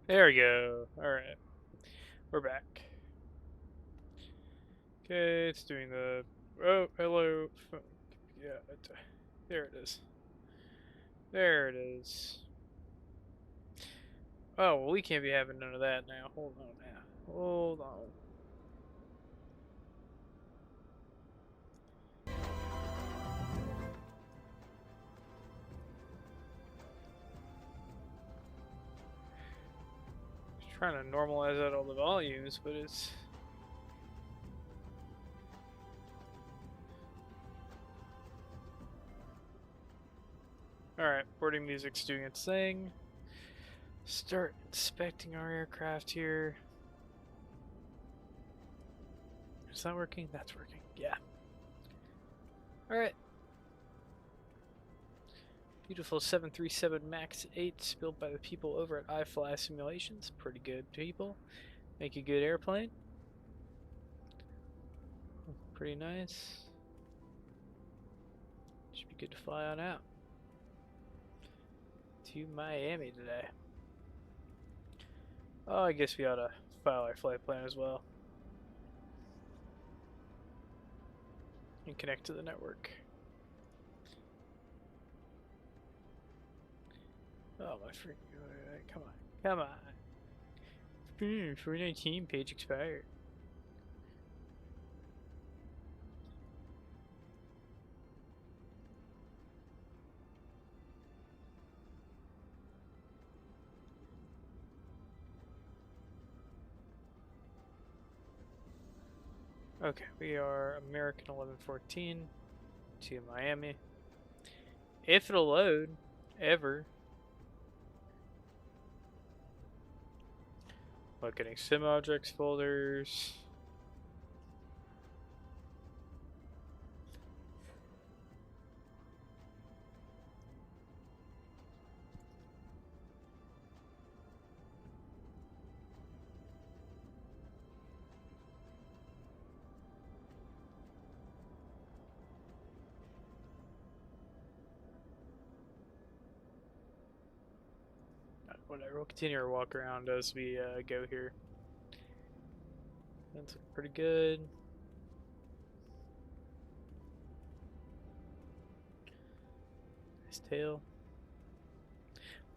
There we go. Alright. We're back. Okay, it's doing the... Oh, hello. Yeah, there it is. There it is. Oh, well, we can't be having none of that now. Hold on now. Hold on. Just trying to normalize out all the volumes, but it's... Alright, boarding music's doing its thing. Start inspecting our aircraft here. Is that working? That's working. Yeah. Alright. Beautiful 737 MAX8 built by the people over at iFly Simulations. Pretty good people. Make a good airplane. Pretty nice. Should be good to fly on out to Miami today. Oh, I guess we ought to file our flight plan as well and connect to the network. Oh my freaking! Come on, come on. 419 page expired. Okay, we are American 1114 to Miami. If it'll load, ever. Locating sim objects folders. Whatever, we'll continue our walk around as we go here. That's pretty good. Nice tail.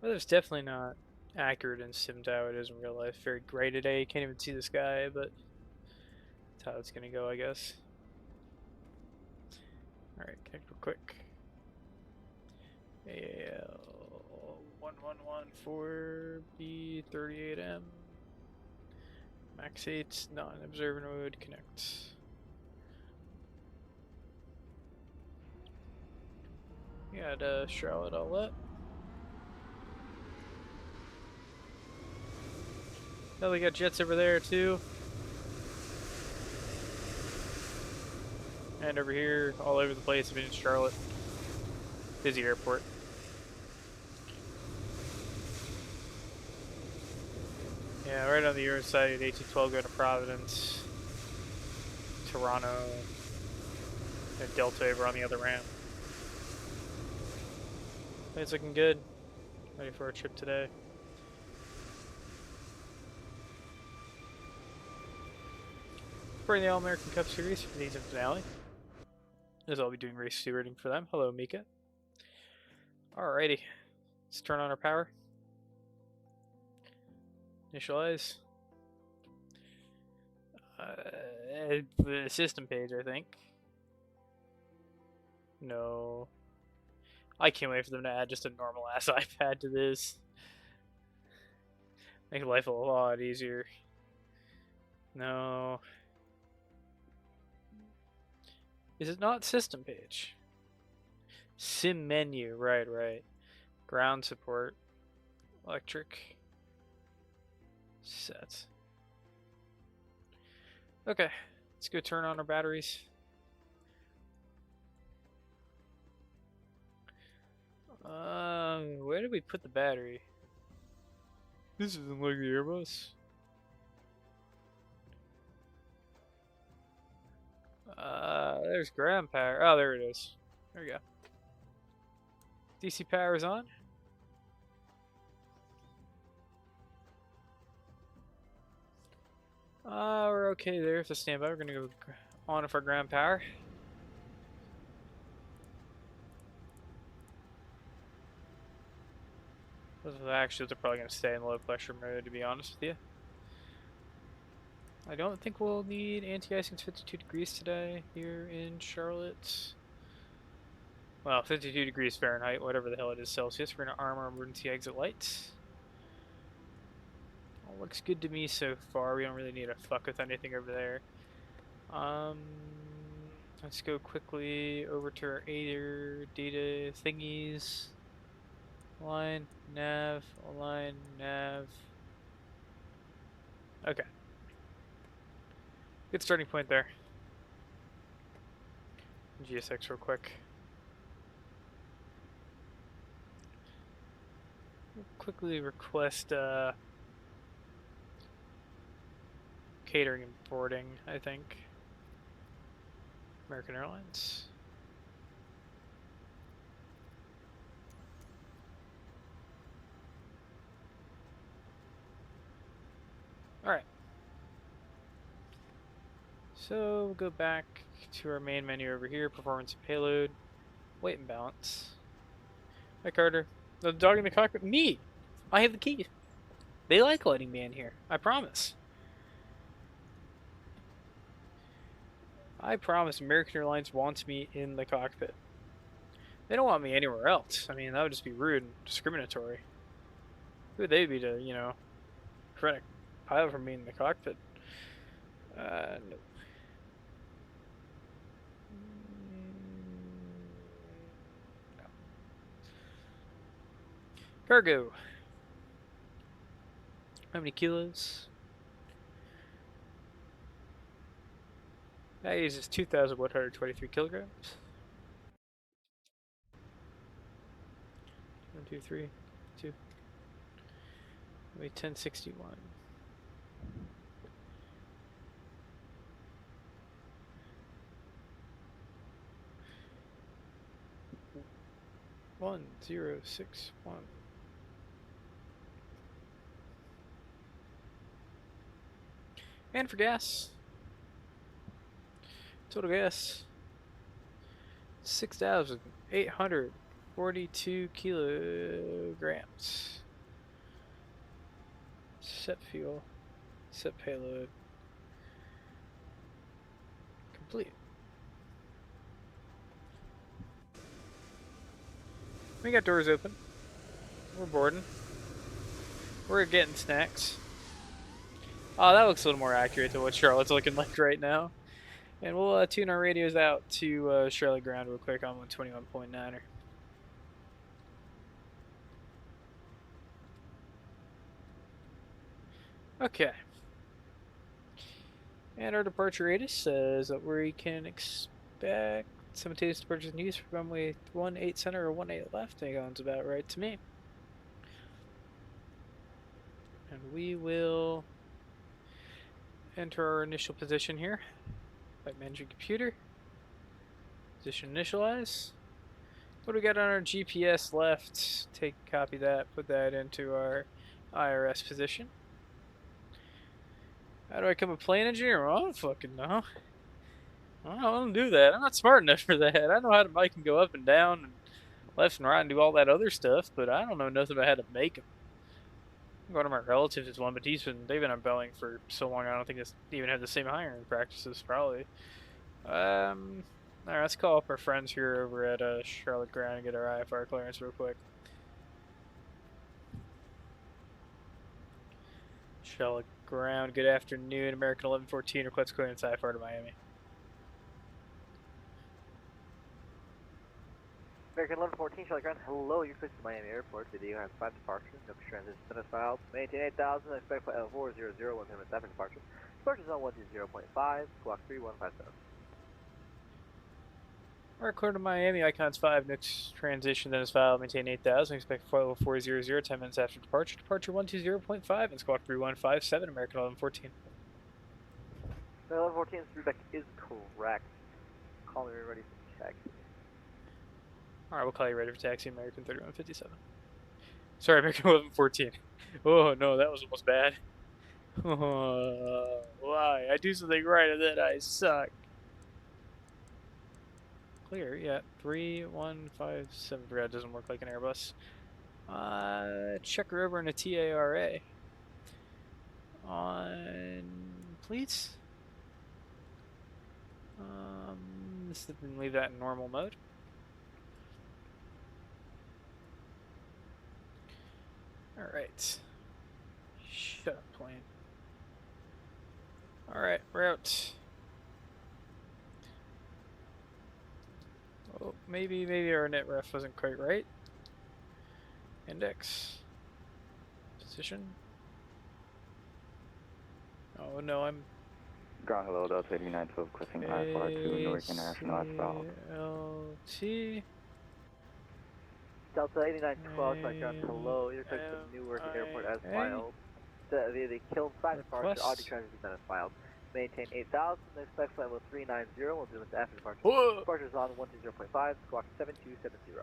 Weather's definitely not accurate in sim how it is in real life. Very gray today. You can't even see the sky, but that's how it's gonna go, I guess. Alright, connect real quick. AL1114B38M. MAX8, non-observer mode, connect. We got Charlotte all up. Oh, we got jets over there too. And over here, all over the place. I mean, it's Charlotte. Busy airport. Yeah, right on the Euro side, A212 going to Providence, Toronto, and Delta over on the other ramp. It's looking good. Ready for our trip today. For the All-American Cup Series for the season finale, as I'll be doing race stewarding for them. Hello, Mika. Alrighty, let's turn on our power. Initialize. The system page, I think. No. I can't wait for them to add just a normal ass iPad to this. Make life a lot easier. No. Is it not system page? Sim menu, right. Ground support. Electric. Set. Okay, let's go turn on our batteries. Where did we put the battery? This isn't like the Airbus. There's ground power. Oh, there it is. There we go. DC power is on. We're okay there with the standby. We're gonna go on with our ground power. Those actually are probably gonna stay in low pressure mode, to be honest with you. I don't think we'll need anti-icing 52 degrees today here in Charlotte. Well, 52 degrees Fahrenheit, whatever the hell it is Celsius. We're gonna arm our emergency exit lights. All looks good to me so far. We don't really need to fuck with anything over there. Let's go quickly over to our AIDER data thingies. Align, nav, align, nav. Okay. Good starting point there. GSX real quick. We'll quickly request catering and boarding, I think. American Airlines. Alright. So we'll go back to our main menu over here, performance and payload, weight and balance. Hi Carter. The dog in the cockpit? Me! I have the key. They like letting me in here. I promise. I promise American Airlines wants me in the cockpit. They don't want me anywhere else. I mean, that would just be rude and discriminatory. Who would they be to, you know, prevent a pilot from being in the cockpit? No. No. Cargo. How many kilos? That uses 2,123 kilograms. 1, 2, 3, 2. Weigh 1061. One, 0, 6, 1. And for gas. Total gas. 6,842 kilograms. Set fuel. Set payload. Complete. We got doors open. We're boarding. We're getting snacks. Oh, that looks a little more accurate to what Charlotte's looking like right now. And we'll tune our radios out to Charlotte ground real quick on 121.9er. Okay. And our departure radius says that we can expect simultaneous departures and use for runway 18 center or 18 left. I think that sounds about right to me. And we will enter our initial position here by managing computer. Position initialize. What do we got on our GPS left? Copy that, put that into our IRS position. How do I become a plane engineer? Well, I don't fucking know. I don't do that. I'm not smart enough for that. I know how to make them go up and down and left and right and do all that other stuff, but I don't know nothing about how to make them. One of my relatives is one, but they've been on Boeing for so long I don't think they even have the same hiring practices, probably. Alright, let's call up our friends here over at Charlotte Ground and get our IFR clearance real quick. Charlotte Ground, good afternoon. American 1114 requests clearance IFR to Miami. American 1114, Charlotte Ground, hello, you're clear to Miami Airport. Video has 5 departures, no transit center filed. Maintain 8000, expect flight L400, 1 7 departure. Departures on 120.5, squawk 3157. Alright, clear to Miami, icons 5, next transition then is filed, maintain 8000, expect flight 0400, 10 minutes after departure, departure 120.5, and squawk 3157, American 1114. 1114's feedback is correct. Call me ready for check. Alright, we'll call you ready for taxi, American 3157. Sorry, American 1114. Oh no, that was almost bad. Why? I do something right and then I suck. Clear, yeah. 3157. Forgot it doesn't work like an Airbus. Checker over in a TARA. On please. Leave that in normal mode. Alright. Shut up, plane. Alright, route. Oh, maybe our net ref wasn't quite right. Index. Position. Oh no, I'm Ground hello, Delta 8912, requesting iFly to Newark International outbound. KCLT. Delta 8912, select ground hello, you're cleared to Newark Airport as filed. Via the Kiln 5 departure, audio transit is done as filed. Maintain 8000, expect flight level 390, we'll do it after departure. Whoa. Departure is on 120.5, squawk 7270.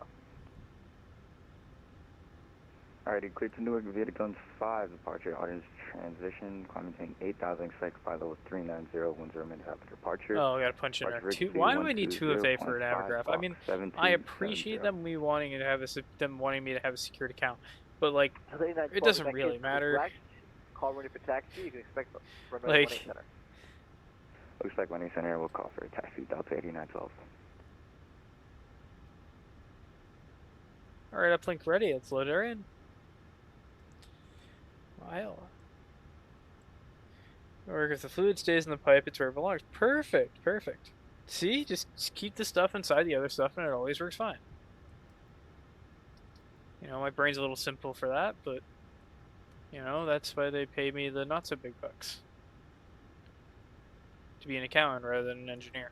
Alrighty, cleared to Newark via the Kiln 5 departure, audience transition, climb maintain 8000, expect flight level 390, 10 minutes after departure. Oh, I gotta punch in there. Why do I need 2 of A for an autograph? I mean, I appreciate them wanting me to have a secure account, but like, it doesn't really matter. Call running for taxi, you can expect runway Like, 18 center. Looks like 18 center, we'll call for a taxi, Delta 8912. Alright, uplink ready, let's load her in. Wow. Or if the fluid stays in the pipe, it's where it belongs. Perfect, perfect. See, just keep the stuff inside the other stuff and it always works fine. You know, my brain's a little simple for that, but, you know, that's why they pay me the not so big bucks. To be an accountant rather than an engineer.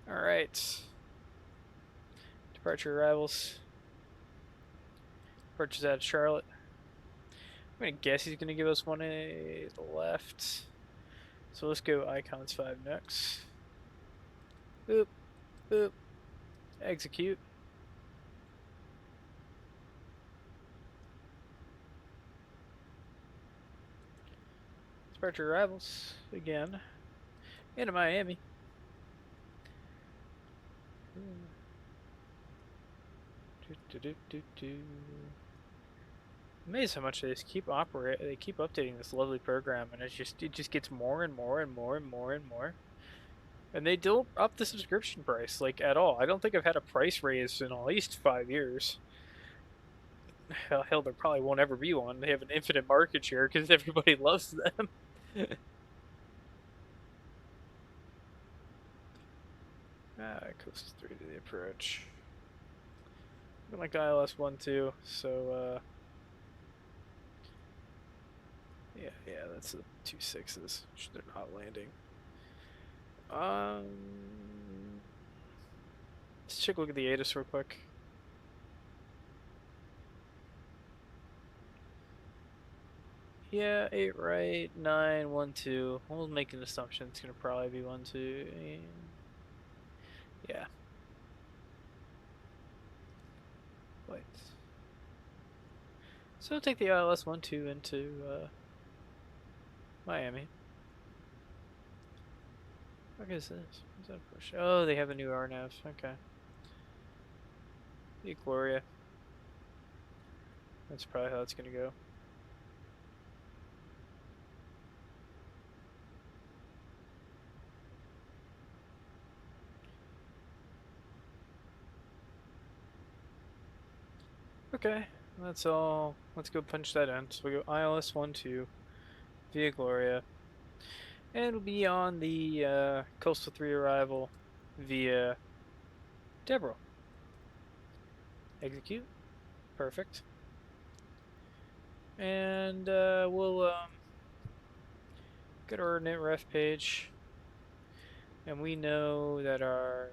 Alright. Departure arrivals. Departure's out of Charlotte. I'm gonna guess he's gonna give us 1A left. So let's go Icons 5 next. Boop. Boop. Execute. Departure arrivals again. Into Miami. Amazed how much they just keep they keep updating this lovely program, and it just gets more and more and more and more and more. And they don't up the subscription price like at all. I don't think I've had a price raise in at least 5 years. Hell, there probably won't ever be one. They have an infinite market share because everybody loves them. Coast 3 to the approach. I'm like ILS 1-2, so yeah, that's the 2-6s. They're not landing. Let's take a look at the ATIS real quick. Yeah, 8 right, 9, 1, 2. We'll make an assumption it's gonna probably be 1, 2. Yeah. Wait. So I'll take the ILS 1-2 into Miami. What is this? What's that push? Oh, they have a new RNAV. Okay. The Gloria. That's probably how it's gonna go. Okay, that's all. Let's go punch that in. So we go ILS 1-2 via Gloria. And it'll be on the Coastal 3 arrival via Deborah. Execute. Perfect. And we'll go to our NetRef page. And we know that our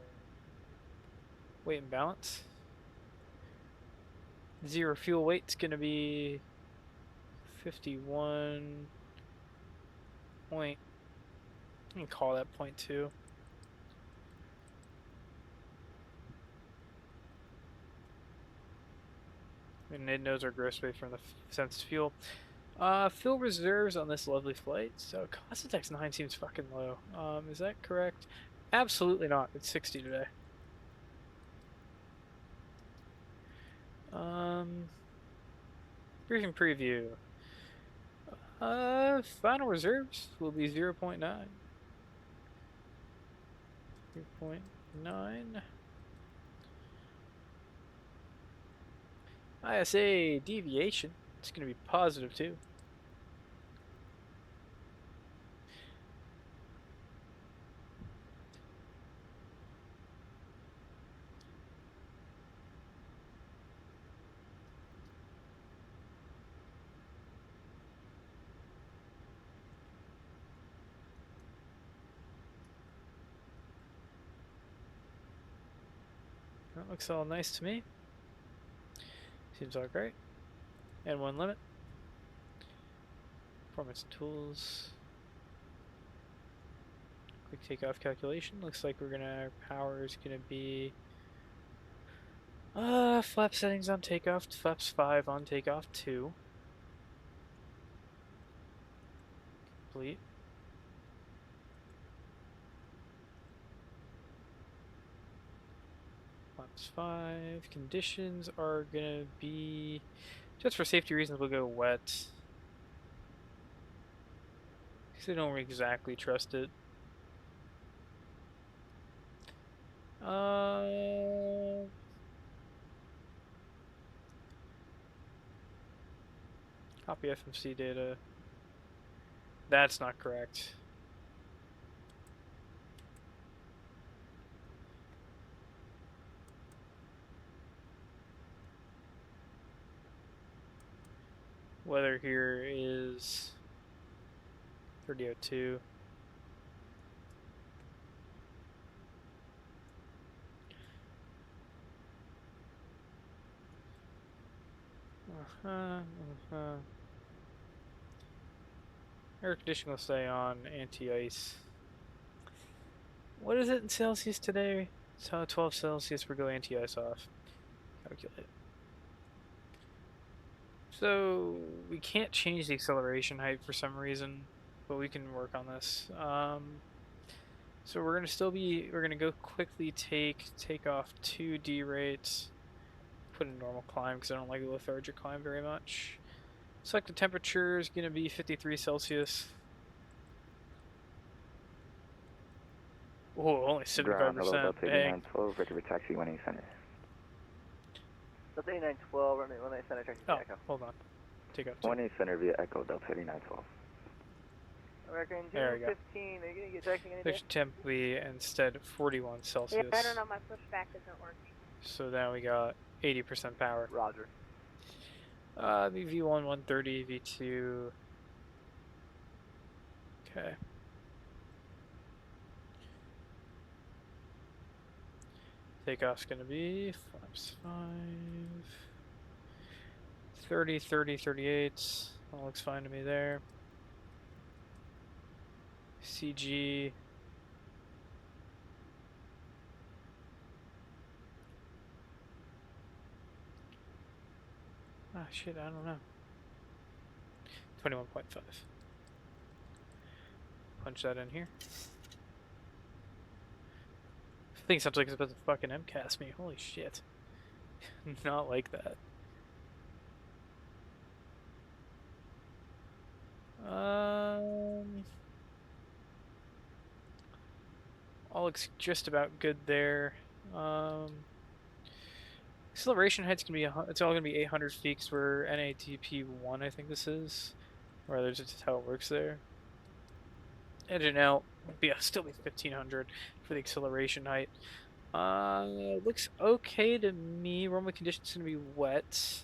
weight and balance. Zero fuel weight's going to be 51 point. I can call that 0.2. And it knows our gross weight from the census fuel. Fuel reserves on this lovely flight. So cost of X 9 seems fucking low. Is that correct? Absolutely not. It's 60 today. Briefing preview. Final reserves will be 0.9. 0.9. ISA deviation. It's going to be positive too. That looks all nice to me. Seems all great. And one limit. Performance tools. Quick takeoff calculation. Looks like our power is gonna be flap settings on takeoff, flaps 5 on takeoff 2. Complete. Flaps 5. Conditions are gonna be, just for safety reasons, we'll go wet. Because I don't exactly trust it. Copy FMC data. That's not correct. Weather here is 3002. Air conditioning will stay on, anti-ice. What is it in Celsius today? So 12 Celsius, we go anti-ice off. Calculate. So we can't change the acceleration height for some reason, but we can work on this. So we're gonna go quickly take off 2 D rates, put in normal climb because I don't like the lethargic climb very much. Select the temperature is gonna be 53 Celsius. Oh, only 75%. Hello, Delta Dang. 8912, ready for taxi 18 center. Delta 8912, runway 18 center, taxi Oh, Echo. hold on. Take off 2. 18 center via Echo, Delta 8912. American There we go. 15, are you going to get taxi any day? There's temp be instead 41 Celsius. Yeah, I don't know, my pushback isn't working. So now we got 80% power. Roger. V1 130, V2. Okay. Takeoff's gonna be flaps 5. 30, 30, 38. That looks fine to me there. CG. Ah, shit, I don't know. 21.5. Punch that in here. I think sounds like it's about to fucking MCAS me. Holy shit. Not like that. All looks just about good there. Acceleration height's gonna be it's all gonna be 800 feet because we're NATP 1, I think this is. Or that's just how it works there. Engine out will be still be 1500 for the acceleration height. Looks okay to me. Runway conditions gonna be wet.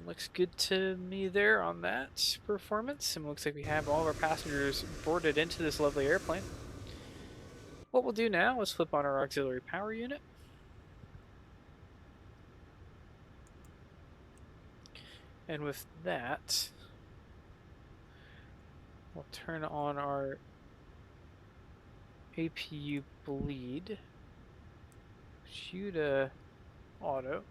Looks good to me there on that performance. And looks like we have all of our passengers boarded into this lovely airplane. What we'll do now is flip on our auxiliary power unit. And with that, we'll turn on our APU bleed. Shoot a auto.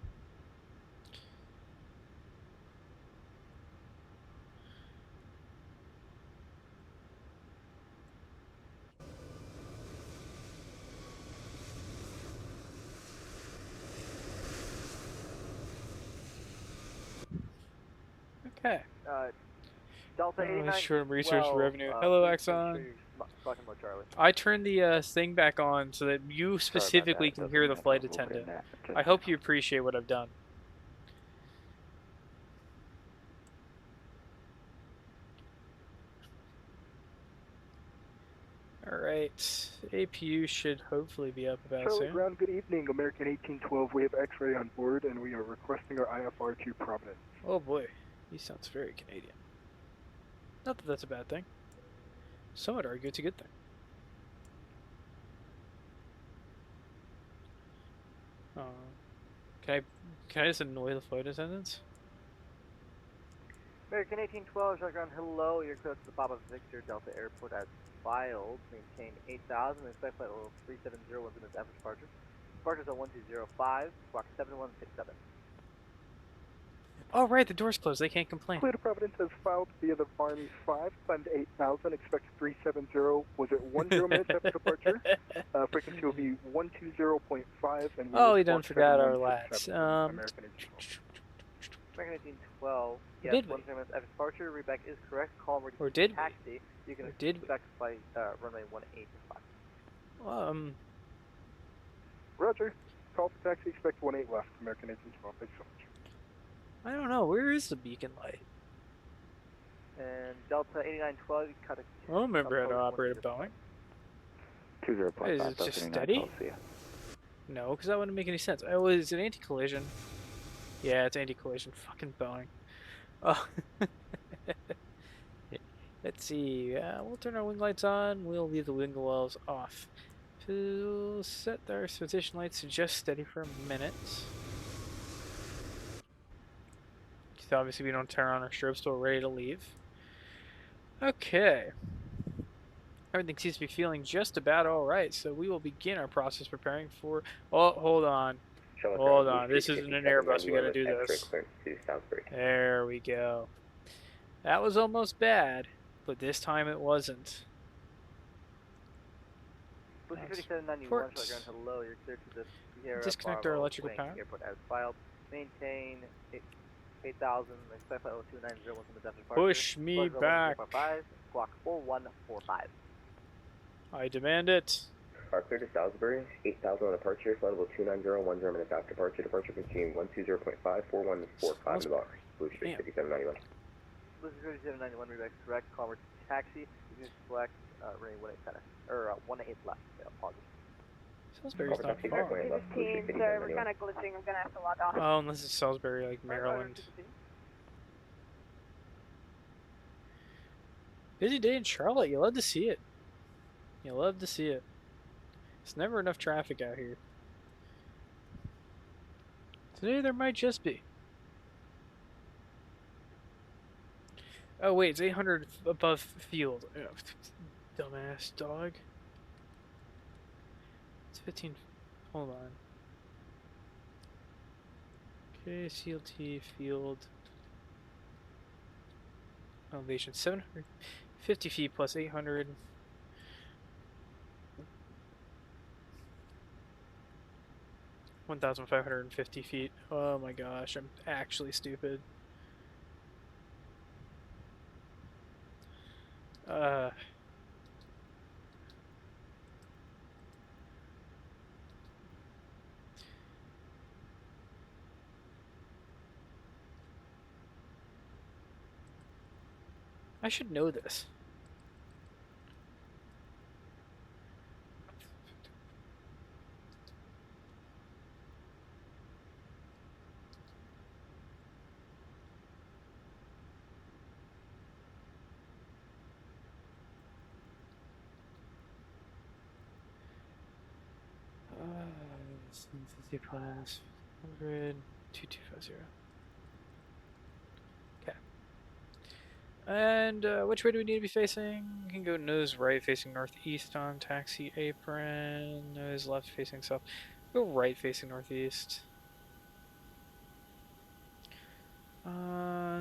Delta Oh, 89. short research revenue. Please Hello, make sure Axon. you're fucking low, Charlie. I turned the thing back on so that you Sorry about specifically that. can Doesn't hear mean the that's flight what we'll put in attendant. that. Just I hope you appreciate what I've done. Alright, APU should hopefully be up about Charlie soon. Ground, good evening. American 1812, we have X-ray on board, and we are requesting our IFR to Providence. Oh boy, he sounds very Canadian. Not that that's a bad thing. Some would argue it's a good thing. Can I just annoy the flight attendants? American 1812, Charlie Ground, hello. You're close to the Papa Victor Delta Airport as filed. Maintain 8,000. Expect flight level 370 once in its average departure. Departures on 1205, squawk 7167. Oh right, the door's closed. They can't complain. Clear to Providence as filed via the Army 5, fund 8,000, expect 370, was it 10 minutes after departure? Frequency will be 120.5, and we Oh, will we done squawk forgot our 7167 lats. American 1812. American 1812, yes, did we? 10 minutes after departure. Readback is correct. Call ready Or did we? taxi. You can Or did we? expect flight runway 185. Roger. Call for taxi, expect 18 left, American 1812. Thanks so much. I don't know. Where is the beacon light? And Delta 8912, you cut a. I don't remember how to operate a Boeing. 20.5. Is it just steady? No, because that wouldn't make any sense. Oh, is it anti-collision? Yeah, it's anti-collision. Fucking Boeing. Oh. Let's see. We'll turn our wing lights on. We'll leave the wing wells off. We'll set our expectation lights to just steady for a minute. So obviously we don't turn on our strobes till we're ready to leave. Okay. Everything seems to be feeling just about alright, so we will begin our process preparing for... Oh, hold on. Hold on. This isn't an Airbus. We gotta do this. There we go. That was almost bad, but this time it wasn't. Lucy 5791, Charlie Ground, hello. You're clear to the Sierra Disconnect our Bravo electrical Wing power. Airport as filed. Maintain 8,000. Expect flight level 290 once in the departure. Push me back. Squawk 4145. I demand it. Clear to Salisbury, 8,000 on departure, flight level 290, 10 minutes after departure, departure between 120.5, 4145 in the box, Blue Street 5791. Blue Street 5791, readback correct, call for taxi, you can select running 18 or 18 left, apologies. Salisbury's not Taxi, far. right left, Blue Street 15, sorry, we're 5791. kind of glitching. I'm going to have to log off. Oh, unless it's Salisbury, like Maryland. Busy day in Charlotte. You love to see it. You love to see it. There's never enough traffic out here. Today there might just be. Oh wait, it's 800 above field. Oh, dumbass dog. It's 15. Hold on. KCLT field. Elevation 750 feet plus 800. 1,550 feet. Oh my gosh, I'm actually stupid. I should know this. Let's see, 50 plus 100, 2250. Okay. And which way do we need to be facing? We can go nose right facing northeast on taxi apron, nose left facing south. Go right facing northeast.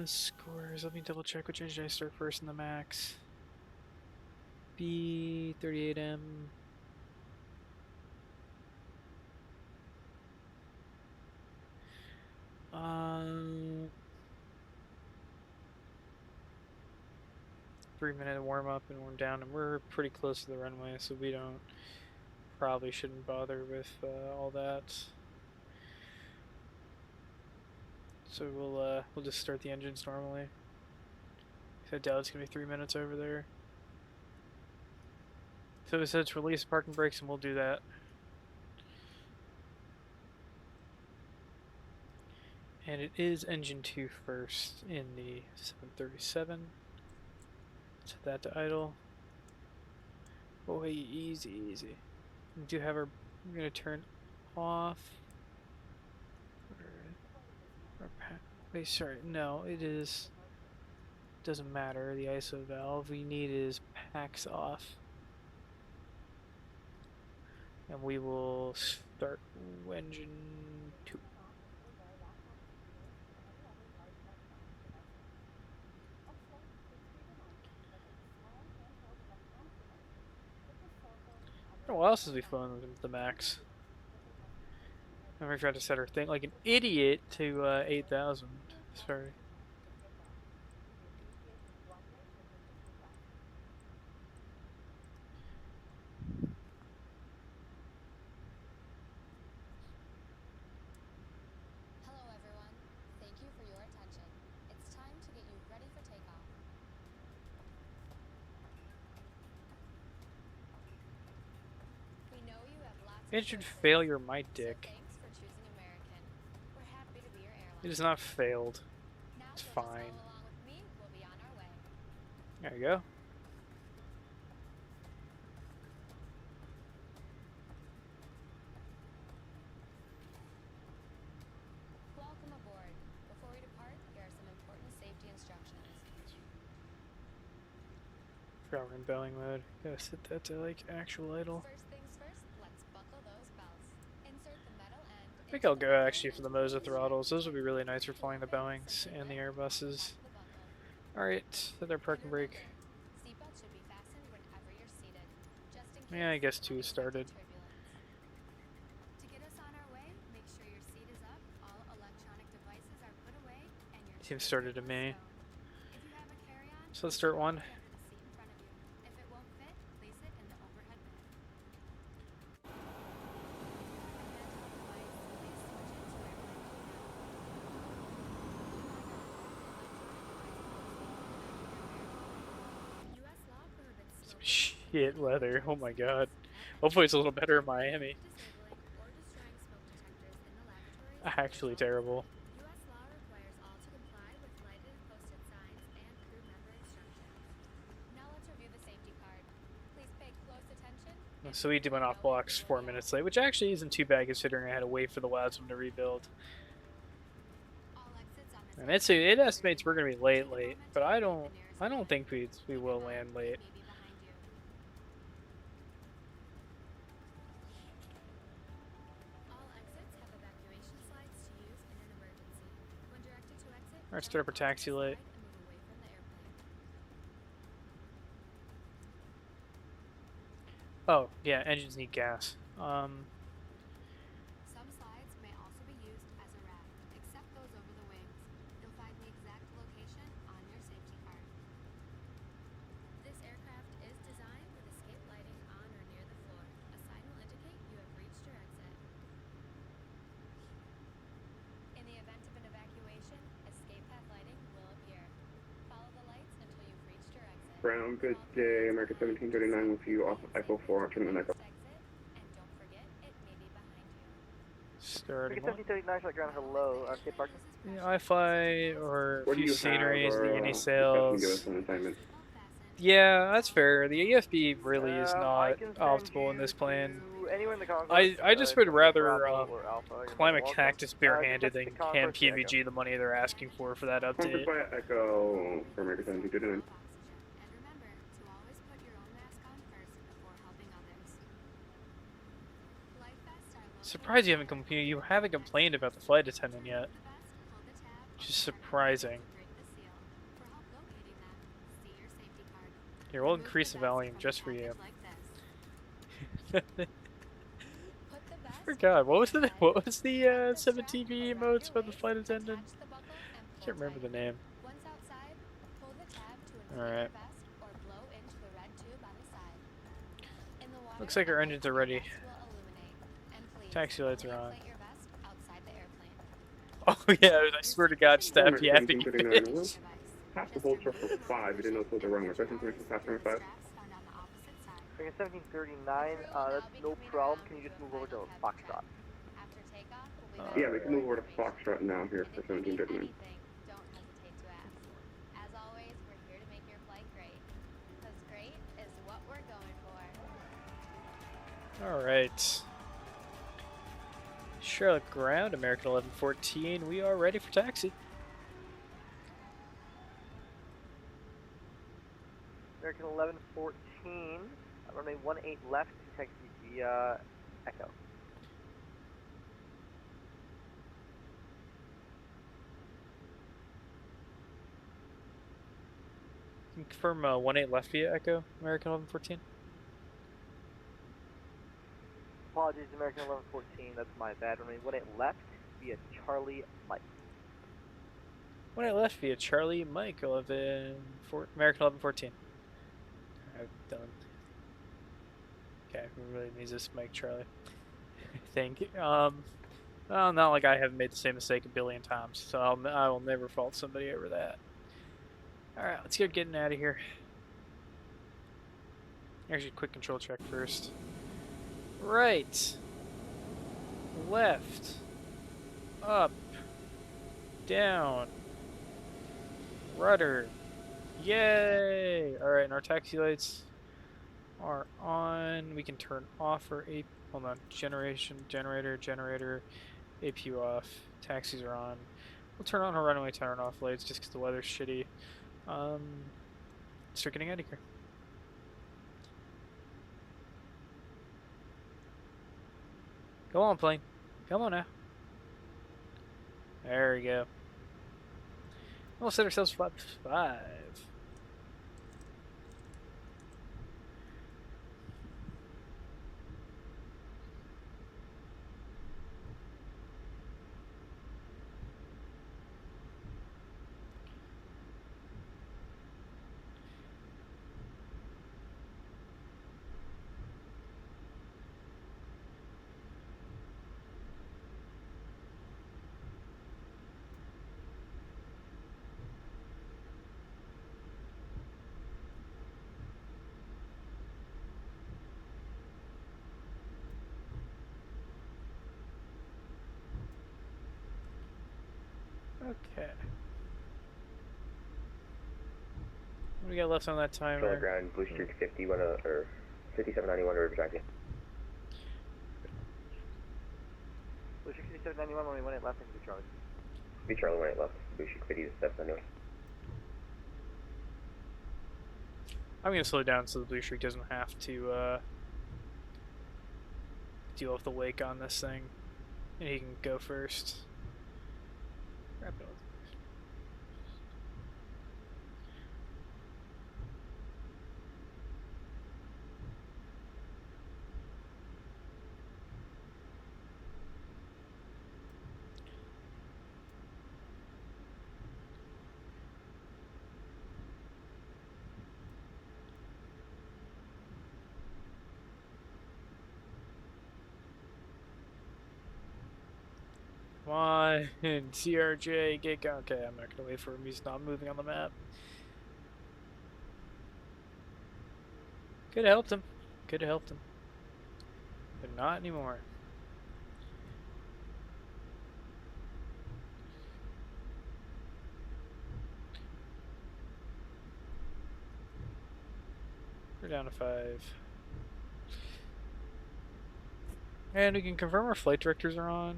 Scores. Let me double check which engine I start first in the max. B38M. 3-minute warm up and warm down, and we're pretty close to the runway, so we probably shouldn't bother with all that. So we'll just start the engines normally. I doubt it's gonna be 3 minutes over there. So it says release parking brakes, and we'll do that. And it is engine 2 first in the 737. Set that to idle. Oh, hey, easy. We do have our. We're gonna turn off. Wait, sorry. No, it is. Doesn't matter. The ISO valve we need is PAX off. And we will start engine 2. What else has we flown with the MAX? I forgot to set our thing like an idiot to 8,000. Sorry. Engine failure, my dick. It has not failed. It's fine. There you go. Welcome aboard. Before we depart, here are some important safety instructions. Forgot we're in Boeing mode. Gotta set that to like actual idle. First things first, let's buckle those belts. Insert the metal end. I think I'll go actually for the Moza throttles. Those would be really nice for flying the Boeings and the Airbuses. Alright, set their parking brake. Seatbelt should be fastened whenever you're seated. Just in case. Yeah, I guess 2 started. To get us on our way, make sure your seat is up, all electronic devices are put away, and your Seems started to me. If you have a carry-on, So let's start one. put it in the seat in front of you. If it won't fit, place it in the overhead bin. U.S. law prohibits Shit weather. Oh my god. Hopefully it's a little better in Miami. disabling or destroying smoke detectors in the lavatories. Actually terrible. U.S. law requires all to comply with lighted posted signs and crew member instructions. Now let's review the safety card. Please pay close attention. So we went off blocks 4 minutes late, which actually isn't too bad considering I had to wait for the WASM to rebuild. All exits on this And it estimates we're gonna be late, but I don't think we will land late. may be behind you. All exits have evacuation slides to use in an emergency. When directed to exit, Alright, start up our taxi light. and move away from the airplane. Oh yeah, engines need gas. Some slides may also be used as a raft, except those over the wings. You'll find the exact location on your safety card. This aircraft is designed with escape lighting on or near the floor. A sign will indicate you have reached your exit. In the event of an evacuation, escape path lighting will appear. Follow the lights until you've reached your exit. Brown, good day. America 1739 with you off Eiffel 4, turn the neck up. Exit, and don't forget, it may be behind you. Starting American one. 1739, short ground, hello, state parking. Yeah, iFly or a What do few you sceneries, have, the or uni discuss and give sales. us an assignment? Yeah, that's fair. The EFB really is I not can send optimal in you this plane. to anywhere in the Congress, I just would rather Bravo or Alpha, you're climb a welcome. cactus barehanded Just than the hand Congress, yeah, PVG the money they're asking for that update. Conference by Echo for America 1739. And remember to always put your own mask on first before helping others. Life vests are located Surprised you haven't complained about the flight attendant yet. on the vest, pull the tab, Which is surprising. break the seal. For help locating them, see your safety card. Here, we'll Remove increase the vest volume from just the for you. package like this. Put the vest Forgot what was the inside, what was the wrap the 17V strap around emotes your about the waist, flight attendant? attach the buckle, and I pull can't remember the tight. name. Once outside, pull the tab to inflate Alright. your vest or Looks like our engines are ready. Lights will illuminate. And please, Taxi lights are only on. inflate your vest outside the airplane. Oh yeah, I swear to God, Hello, stop American yapping 1739. Hello. fish. Half the bolts are for 5. You didn't know it's what the wrong request information past number 5. Straps found on the opposite side. American 1739, Crew will now that's be no coming problem. around Can you to just do a move over final to cabin check. Foxtrot? After takeoff, we'll be back Yeah, with we can more move over to information. Foxtrot now here And for if you need 1739. anything, don't hesitate to ask. As always, we're here to make your flight great. Because great is what we're going for. All right. Charlotte ground, American 1114. We are ready for taxi. American 1114, runway 18 left to taxi via Echo. Confirm 18 left via Echo, American 1114. Apologies, American 1114, that's my bad. Runway 18 left via Charlie Mike. 18 left via Charlie Mike 11 American 1114. I've done. Okay, who really needs this Mike Charlie? I think. Well, not like I haven't made the same mistake a billion times, so I will never fault somebody over that. All right, let's get getting out of here. Actually, quick control check first. Right, left, up, down, rudder. Yay! All right, and our taxi lights are on. We can turn off our hold on, generator, APU off. Taxis are on. We'll turn on our runway turn off lights just because the weather's shitty. Start getting out of here. Go on, plane. Come on now. There we go. We'll set ourselves flat 5. Okay. What do we got left on that timer? Charlotte ground, Blue Streak 51 or 5791 river tracking. Blue Streak 5791, runway 18 left into Charlie. Be Charlie 18 left, Blue Streak 5791. I'm gonna slow down so the Blue Streak doesn't have to deal with the wake on this thing, and he can go first. Wrap it up. Come on, CRJ, get going. Okay, I'm not gonna wait for him. He's not moving on the map. Could have helped him. Could have helped him. But not anymore. We're down to 5. And we can confirm our flight directors are on.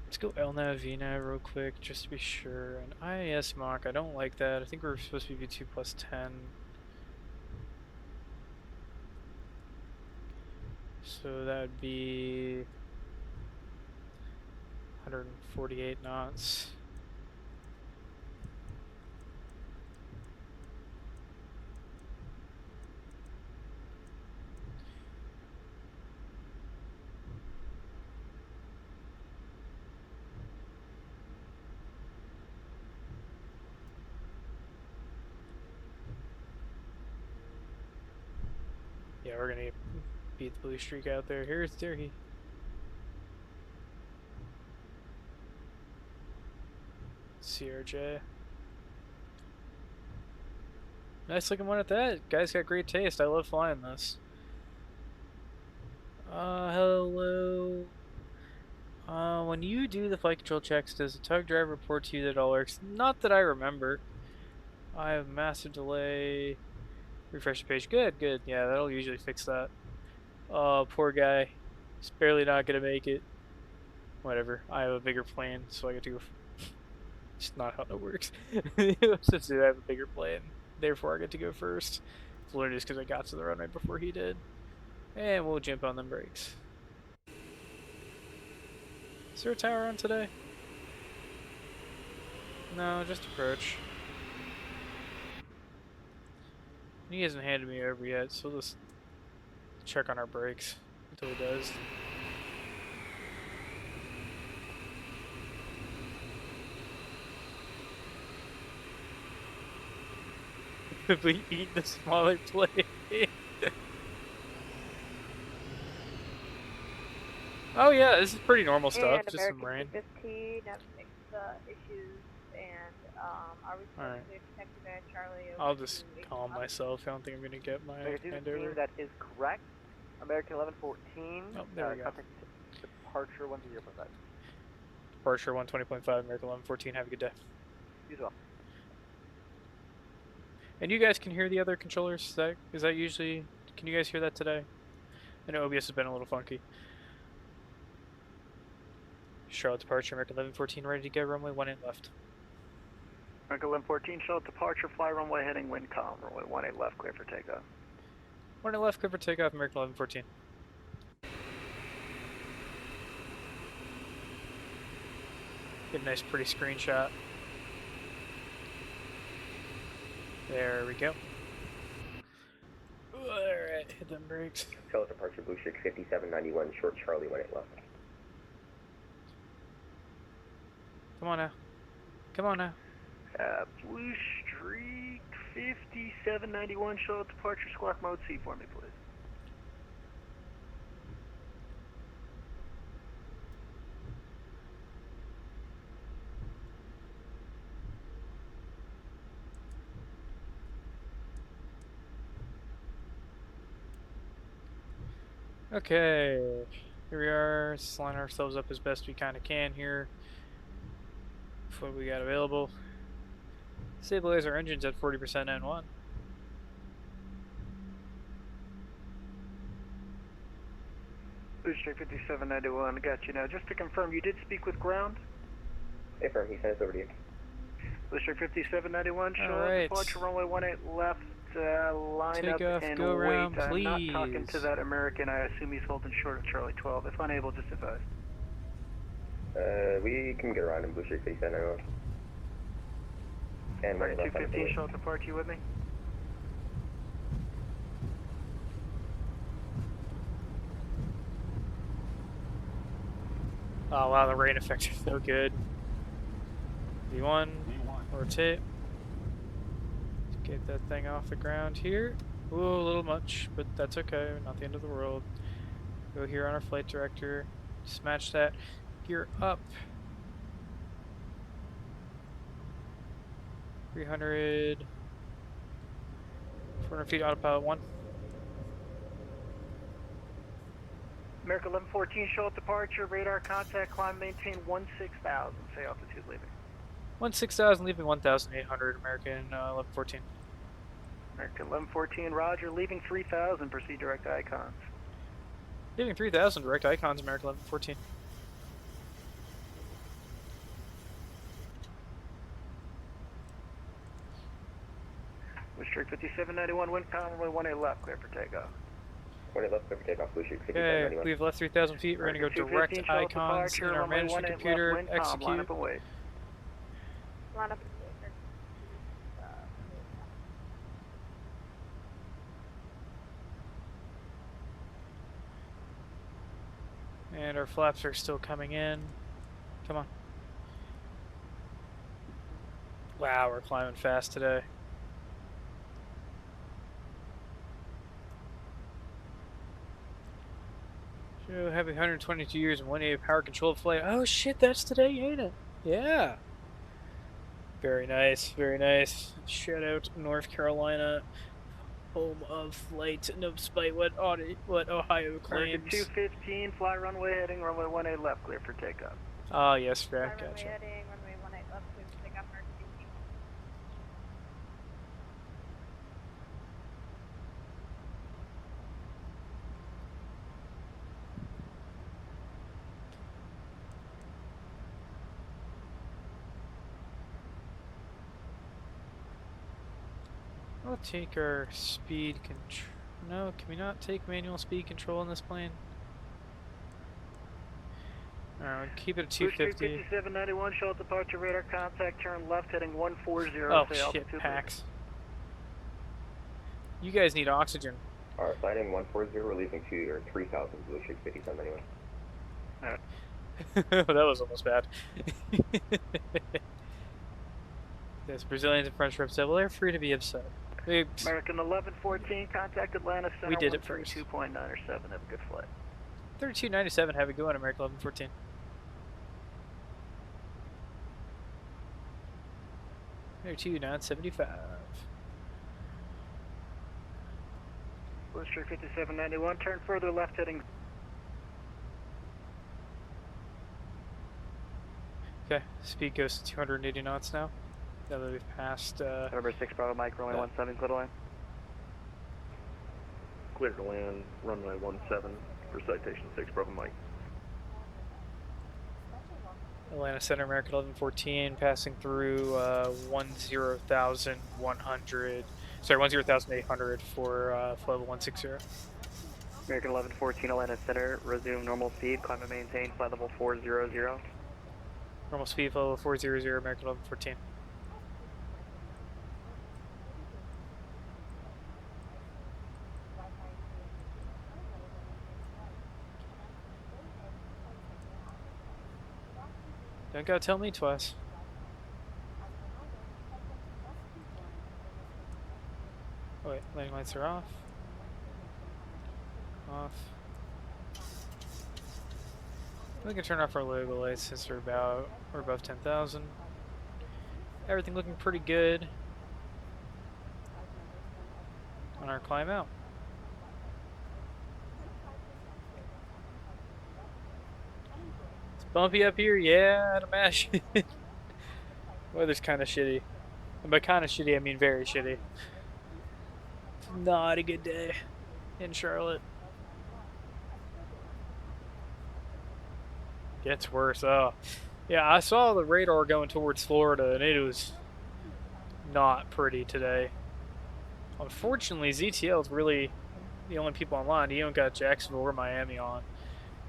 Let's go LNAV, VNAV real quick, just to be sure. And IAS Mach, I don't like that. I think we're supposed to be V2 plus 10. So that would be 148 knots. Yeah, we're gonna beat the blue streak out there. Here's Derry. CRJ. Nice looking one at that. Guy's got great taste. I love flying this. Hello. When you do the flight control checks, does the tug driver report to you that it all works? Not that I remember. I have massive delay. Refresh the page. Good, good. Yeah, that'll usually fix that. Oh, poor guy. He's barely not gonna make it. Whatever. I have a bigger plane, so I get to go. It's not how that works. Since I have a bigger plane, therefore I get to go first. It's literally just because I got to the runway before he did. And we'll jump on them brakes. Is there a tower on today? No, just approach. He hasn't handed me over yet, so we'll just check on our brakes until he does. If we eat the smaller plane. Oh yeah, this is pretty normal stuff. And Just some rain. American 215, I've fixed the issues, and are we supposed Alright. to expect you guys, Charlie? I'll just calm myself. I don't think I'm gonna get my American hand 215, over. that is correct. American 1114. Oh, there we go. Contact departure 10.5. Departure 120.5, American 1114. Have a good day. You as well. And you guys can hear the other controllers? Is that usually... Can you guys hear that today? I know OBS has been a little funky. Charlotte departure, American 1114, ready to go, runway 18 left. American 1114, Charlotte departure, fly runway heading wind calm, runway 18 left, clear for takeoff. 18 left, clear for takeoff, American 1114. Get a nice pretty screenshot. There we go. Alright, hit them brakes. Charlotte departure, Blue Streak 5791, short Charlie 18 left. Come on now. Come on now. Blue Streak 5791, Charlotte departure, squawk mode C for me, please. Okay, here we are. Let's line ourselves up as best we kind of can here. What we got available. Stabilize our engines at 40% N1. Blue Streak 5791, got you now. Just to confirm, you did speak with ground? Affirm, he sent us over to you. Blue Streak 5791, Charlotte Alright. departure, runway 18 left, line Take up off, and go wait. around, I'm not talking please. to that American. I assume he's holding short of Charlie 12. If unable, just advise. We can get around in Blue Streak 5791. And American left on the 215, way. Charlotte departure, you with me? Oh wow, the rain effects are so good. V1, rotate. Get that thing off the ground here. Ooh, a little much, but that's okay, not the end of the world. Go here on our flight director, smash that gear up. 300, 400 feet, autopilot 1. American 1114, Charlotte departure, radar contact, climb, maintain 16,000, say altitude leaving. 16,000, leaving 1,800, American 1114. American 1114, roger, leaving 3,000, proceed direct icons. Leaving 3,000, direct icons, American 1114. Restrict 5791, wind calm, runway 18 left, clear for takeoff. 18 left, clear for takeoff, Blue Streak Okay, 5791. we've left 3,000 feet. We're going to go direct 215, Charlotte icons in departure, our runway management 18 left, computer. wind calm, line Execute. up and wait. Line up. And our flaps are still coming in. Come on. Wow, we're climbing fast today. Oh, happy 122 years and 1 day of power control flight. Oh shit, that's today, ain't it? Yeah. Very nice, very nice. Shout out North Carolina, home of flight, no despite what Ohio claims. American 215, fly runway heading, runway 18 left, clear for takeoff. Ah, yes, Fly Frack, runway gotcha. heading, runway 18 left, clear for takeoff, American 15. I'll take our speed control. No, can we not take manual speed control in this plane? Alright, keep it at 250. 5791, show departure radar contact, turn left heading 140. Oh shit, Pax. You guys need oxygen. Alright, flight in 140, we're leaving to your 3000, Blue Streak 5791. That was almost bad. Yes, Brazilians and French reps said, well, they're free to be upset. American 1114, contact Atlanta Center. We did it first. 2.9 or 7, have a good flight. 3297, have it go on American 1114. There 2975. Blue Streak 5791, turn further left heading. Okay, speed goes to 280 knots now. Now that we've passed. Number 6 Bravo Mike, runway 17, clear to land. Clear to land, runway 17 for citation 6 Bravo Mike. Atlanta Center, American 1114, passing through 10,800 for flight level 160. American 1114, Atlanta Center, resume normal speed, climb and maintain, flight level 400. Normal speed, flight level 400, American 1114. Don't gotta tell me twice. Oh wait, landing lights are off. Off. We can turn off our logo lights since we're above 10,000. Everything looking pretty good on our climb out. Bumpy up here, yeah, I'd imagine. Weather's kind of shitty. And by kind of shitty, I mean very shitty. It's not a good day in Charlotte. Gets worse. Oh, yeah, I saw the radar going towards Florida, and it was not pretty today. Unfortunately, ZTL is really the only people online. You don't got Jacksonville or Miami on,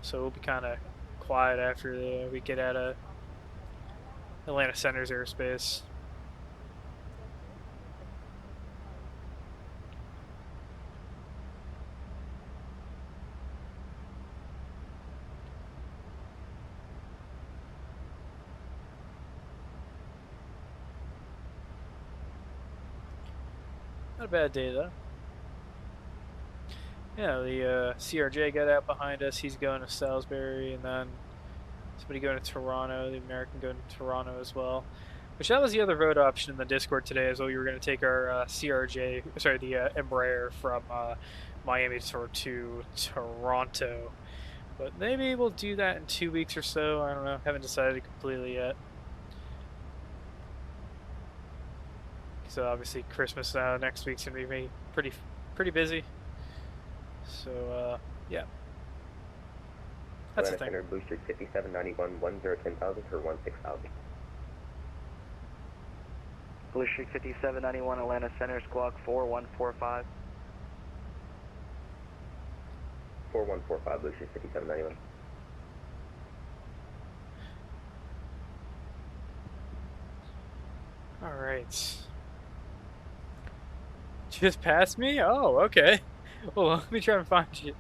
so we'll be kind of quiet after we get out of Atlanta Center's airspace. Not a bad day though. Yeah, the CRJ got out behind us. He's going to Salisbury, and then somebody going to Toronto. The American going to Toronto as well. Which that was the other road option in the Discord today, as well. We were going to take our CRJ, sorry, the Embraer from Miami to Toronto. But maybe we'll do that in 2 weeks or so. I don't know. Haven't decided completely yet. So obviously Christmas next week's gonna be pretty busy. So yeah, that's the thing. Center, Booster 5791, 10,000 for 16,000. Blue Streak 5791, Atlanta Center, squawk 4145. 4145, Blue Streak 5791. All right. Just past me? Oh, okay. Well, let me try and find you.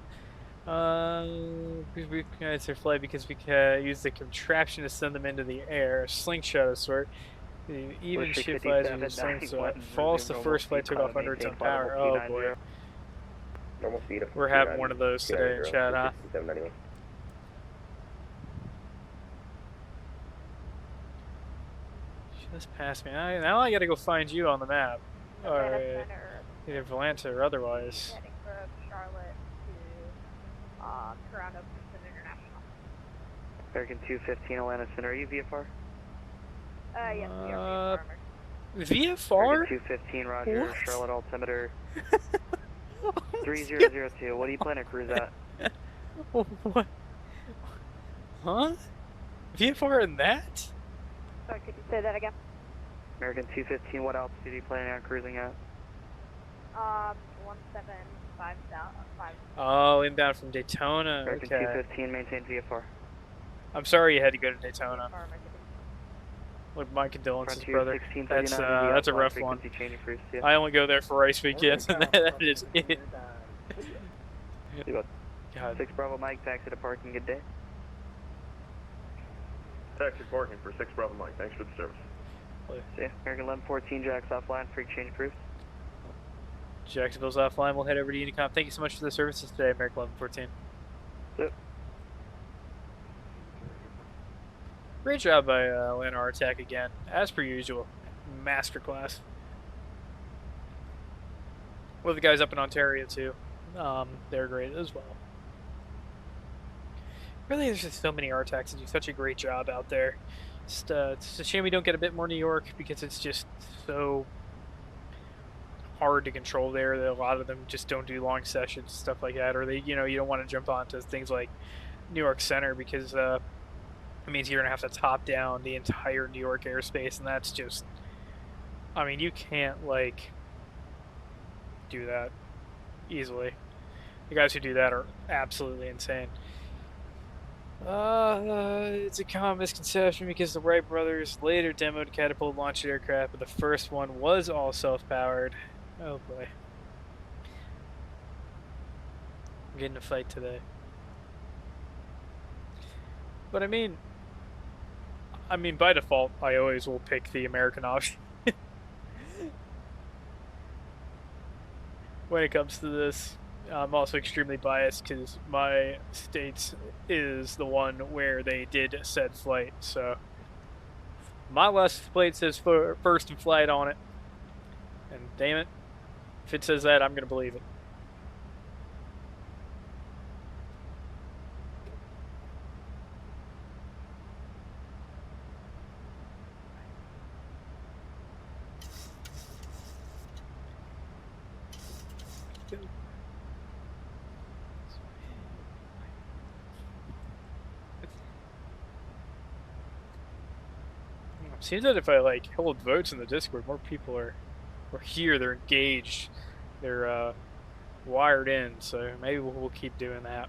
We can their flight because we can use the contraption to send them into the air. A slingshot of sort. The even ship flies with a slingshot. False, the first flight took off under its own power. Oh boy. Normal speed of We're having one of those today in chat, huh? Just pass me. Now I gotta go find you on the map. Atlanta Or Center. either Valanta or otherwise. Heading from Charlotte to Toronto Princeton International. American 215 Atlanta Center, are you VFR? Yes, we are VFR? American 215, Roger, What? Charlotte altimeter 3002. What do you plan to cruise at? What? Huh? VFR in that? Sorry, could you say that again? American 215, what altitude are you planning on cruising at? 175,000. Oh, inbound from Daytona. American Okay. 215, maintain VFR. I'm sorry you had to go to Daytona. VFR, American. With my condolences, Frontier brother. 1639, That's a rough one. frequency change of cruise, yeah. I only go there for race weekends, and that is it. God. 6 Bravo Mike, taxi to parking, good day. Taxi parking for 6 Bravo Mike, thanks for the service. See ya. American 1114, Jack's offline, freak change approved. Jacksonville's offline. We'll head over to Unicom. Thank you so much for the services today, American 1114. Yep. Great job by Atlanta RTAC again, as per usual. Masterclass. Well, the guys up in Ontario too. They're great as well. Really, there's just so many RTACs that do such a great job out there. Just, it's a shame we don't get a bit more New York because it's just so hard to control there. That a lot of them just don't do long sessions, stuff like that, or they, you don't want to jump onto things like New York Center because it means you're gonna have to top down the entire New York airspace, and that's just, I mean, you can't like do that easily. The guys who do that are absolutely insane. It's a common misconception because the Wright brothers later demoed catapult launched aircraft, but the first one was all self-powered. Oh boy. I'm getting a fight today. But I mean, by default, I always will pick the American option. When it comes to this, I'm also extremely biased because my state is the one where they did said flight. So my license plate says first in flight on it, and damn it, if it says that, I'm gonna believe it. Seems that if I hold votes in the Discord, more people are here. They're engaged. They're wired in. So maybe we'll keep doing that.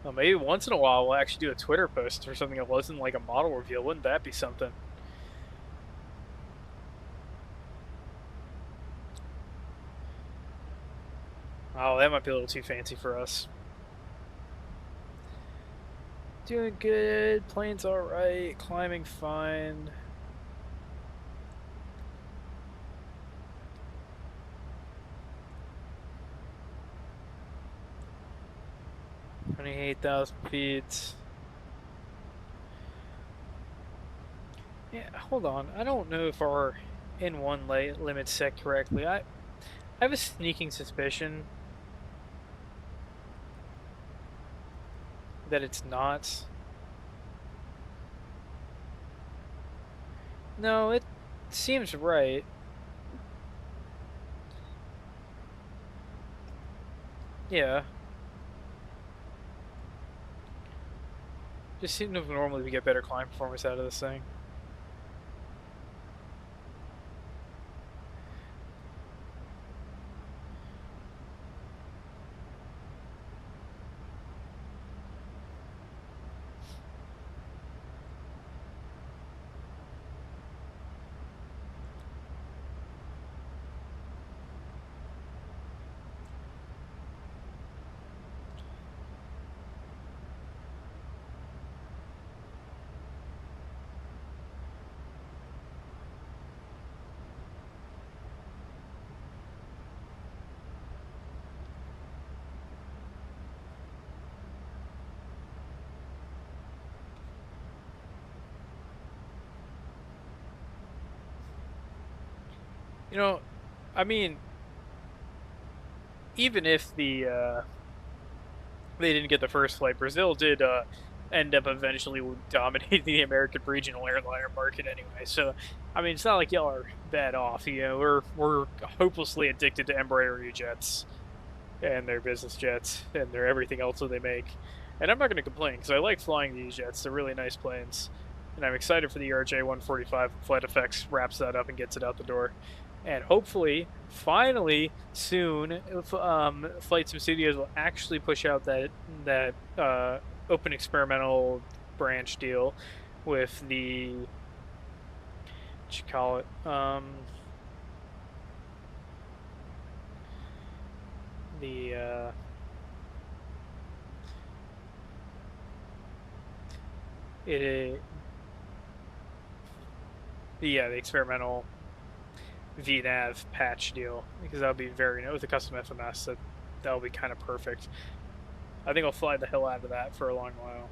Well, maybe once in a while we'll actually do a Twitter post or something that wasn't like a model reveal. Wouldn't that be something? Oh, that might be a little too fancy for us. Doing good, plane's alright, climbing fine. $28,000 feet. Yeah, hold on. I don't know if our N1 limit's set correctly. I have a sneaking suspicion that it's not. No, it seems right. Yeah. Just seems to normally we get better climb performance out of this thing. You know, I mean, even if they didn't get the first flight, Brazil did end up eventually dominating the American regional airliner market anyway. So, I mean, it's not like y'all are bad off. You know, we're hopelessly addicted to Embraer jets and their business jets and their everything else that they make. And I'm not going to complain because I like flying these jets. They're really nice planes. And I'm excited for the RJ-145 when Flight Effects wraps that up and gets it out the door. And hopefully, finally, soon, if, Flight Sim Studios will actually push out that open experimental branch deal with the, what you call it, the the experimental VNav patch deal, because that would be very, with a custom FMS, that'll be kind of perfect. I think I'll fly the hell out of that for a long while.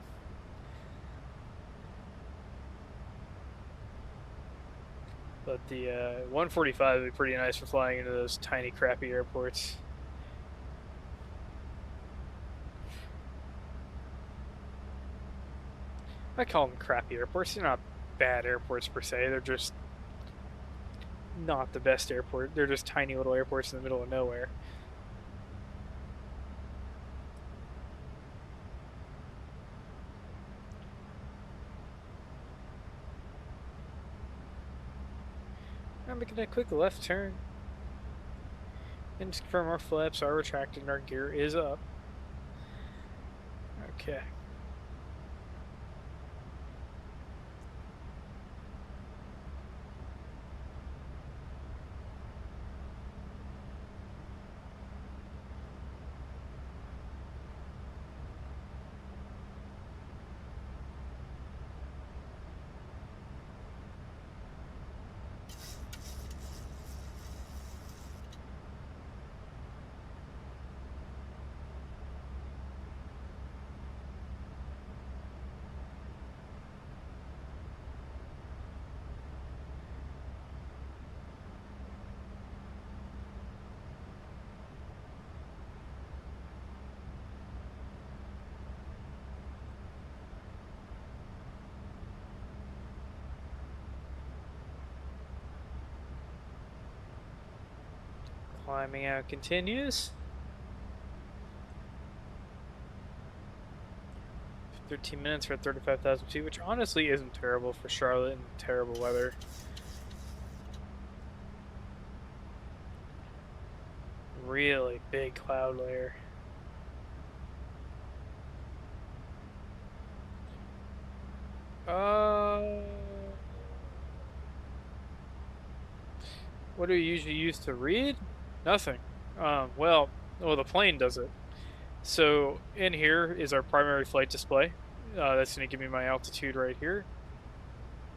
But the 145 would be pretty nice for flying into those tiny, crappy airports. I call them crappy airports. They're not bad airports per se. They're just not the best airport. They're just tiny little airports in the middle of nowhere. I'm making a quick left turn. And just confirm our flaps are retracted and our gear is up. Okay. Climbing out continues. 13 minutes for 35,000 feet, which honestly isn't terrible for Charlotte in terrible weather. Really big cloud layer. What do you usually use to read? Nothing. Well, the plane does it. So in here is our primary flight display. That's going to give me my altitude right here.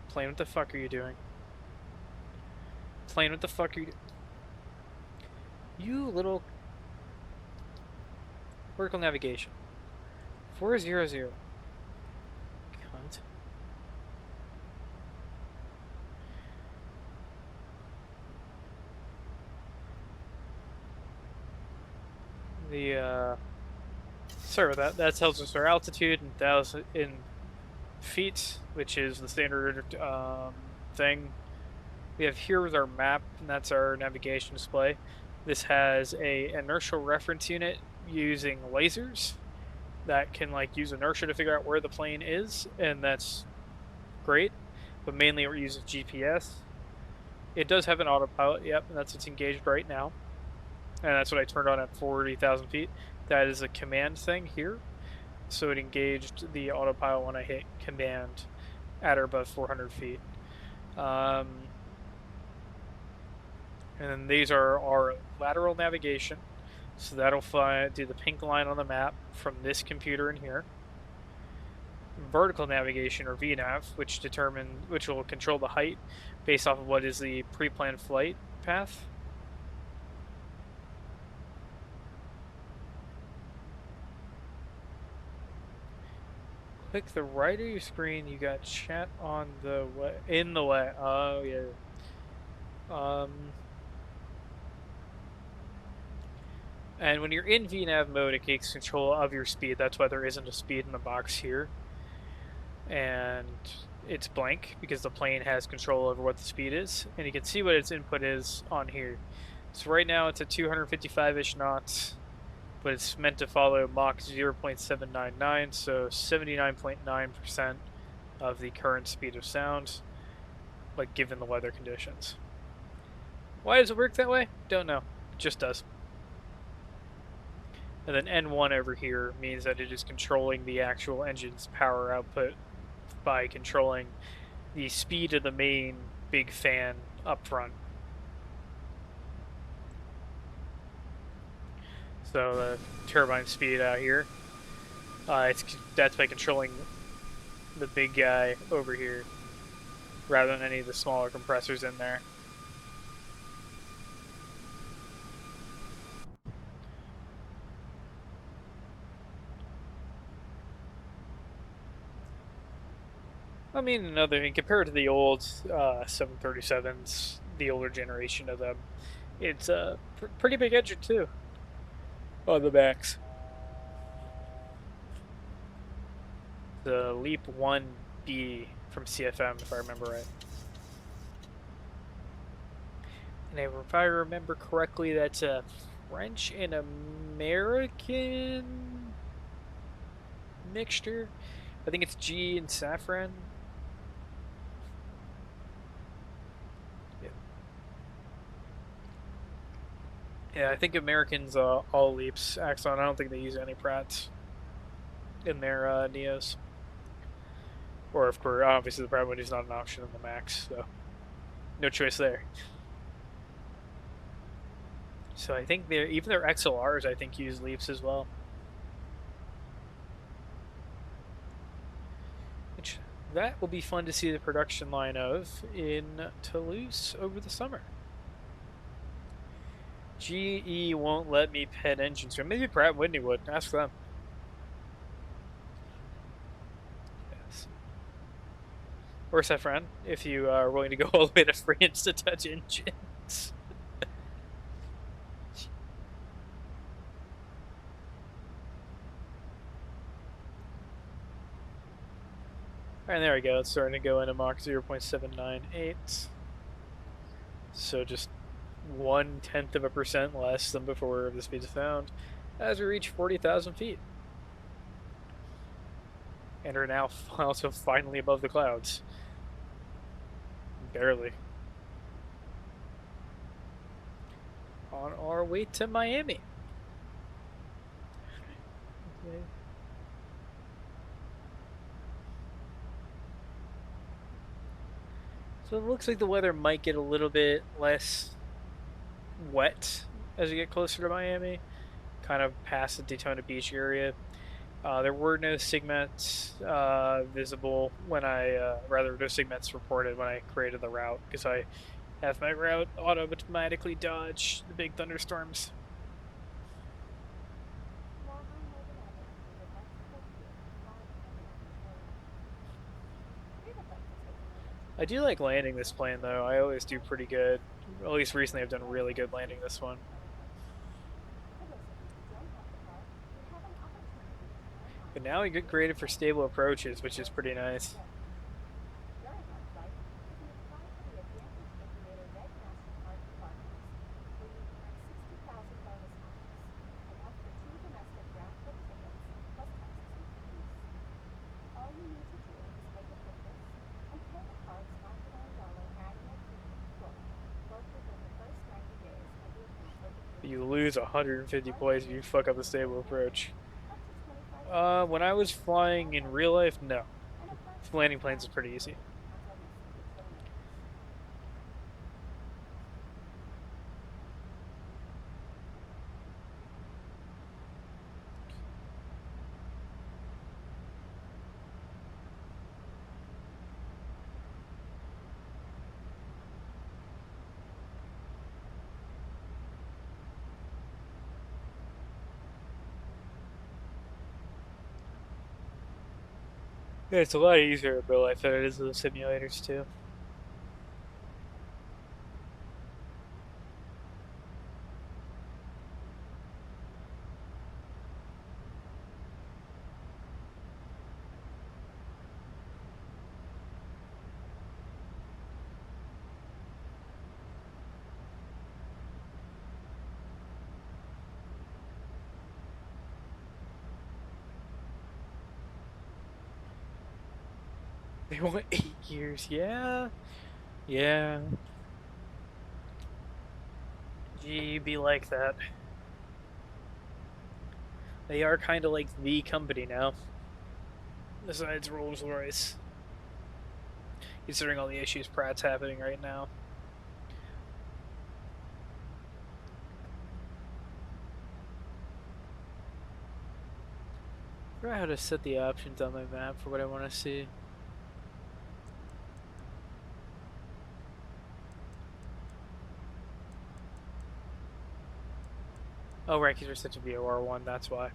Plane, what the fuck are you doing? Plane, what the fuck are you doing? You little... Vertical navigation. 400. Cunt. Sorry about that. That tells us our altitude in feet, which is the standard thing. We have here is our map, and that's our navigation display. This has a inertial reference unit using lasers that can use inertia to figure out where the plane is, and that's great. But mainly we're using GPS. It does have an autopilot, yep, and that's what's engaged right now. And that's what I turned on at 40,000 feet. That is a command thing here. So it engaged the autopilot when I hit command at or above 400 feet. And then these are our lateral navigation. So that'll do the pink line on the map from this computer in here. Vertical navigation, or VNav, which will control the height based off of what is the pre-planned flight path. Click the right of your screen. You got chat on the in the way. Oh yeah. And when you're in VNAV mode, it takes control of your speed. That's why there isn't a speed in the box here. And it's blank because the plane has control over what the speed is. And you can see what its input is on here. So right now it's at 255-ish knots, but it's meant to follow Mach 0.799, so 79.9% of the current speed of sound, like given the weather conditions. Why does it work that way? Don't know. It just does. And then N1 over here means that it is controlling the actual engine's power output by controlling the speed of the main big fan up front. So the turbine speed out here, that's by controlling the big guy over here rather than any of the smaller compressors in there. I mean, another thing, compared to the old 737s, the older generation of them, it's a pretty big engine too on the MAX. The Leap 1B from CFM, if I remember right. And if I remember correctly, that's a French and American mixture. I think it's G and Safran. Yeah, I think Americans all Leaps. Axon, I don't think they use any Pratts in their Neos. Or, of course, obviously the Pratt window is not an option in the MAX, so no choice there. So I think even their XLRs, I think, use Leaps as well. Which, that will be fun to see the production line of in Toulouse over the summer. GE won't let me pet engines. Or maybe Pratt Whitney would. Ask them. Yes. Or Safran, if you are willing to go all the way to France to touch engines. Alright, there we go. It's starting to go into Mach 0.798. So just 0.1% less than before the speed is found as we reach 40,000 feet. And are now also finally above the clouds. Barely. On our way to Miami. Okay. So it looks like the weather might get a little bit less wet as we get closer to Miami, kind of past the Daytona Beach area. There were no SIGMETs visible when rather no SIGMETs reported when I created the route, because I have my route automatically dodge the big thunderstorms. I do like landing this plane though. I always do pretty good. At least recently I've done really good landing this one. But now we get graded for stable approaches, which is pretty nice. You lose 150 points if you fuck up the stable approach. When I was flying in real life, no. Landing planes is pretty easy. Yeah, it's a lot easier in real life than it is in the simulators too. They want 8 years. Yeah. Yeah. Gee, be like that. They are kind of like the company now. Besides Rolls-Royce. Considering all the issues Pratt's happening right now. I forgot how to set the options on my map for what I want to see. Oh, right, because we're such a VOR1, that's why.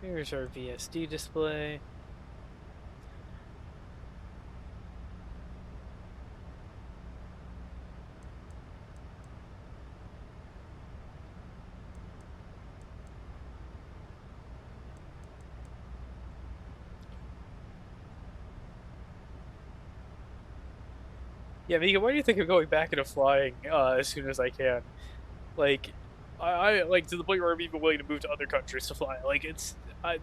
Here's our VSD display. Yeah, Mika, why do you think I'm going back into flying as soon as I can? Like, I like to the point where I'm even willing to move to other countries to fly. Like,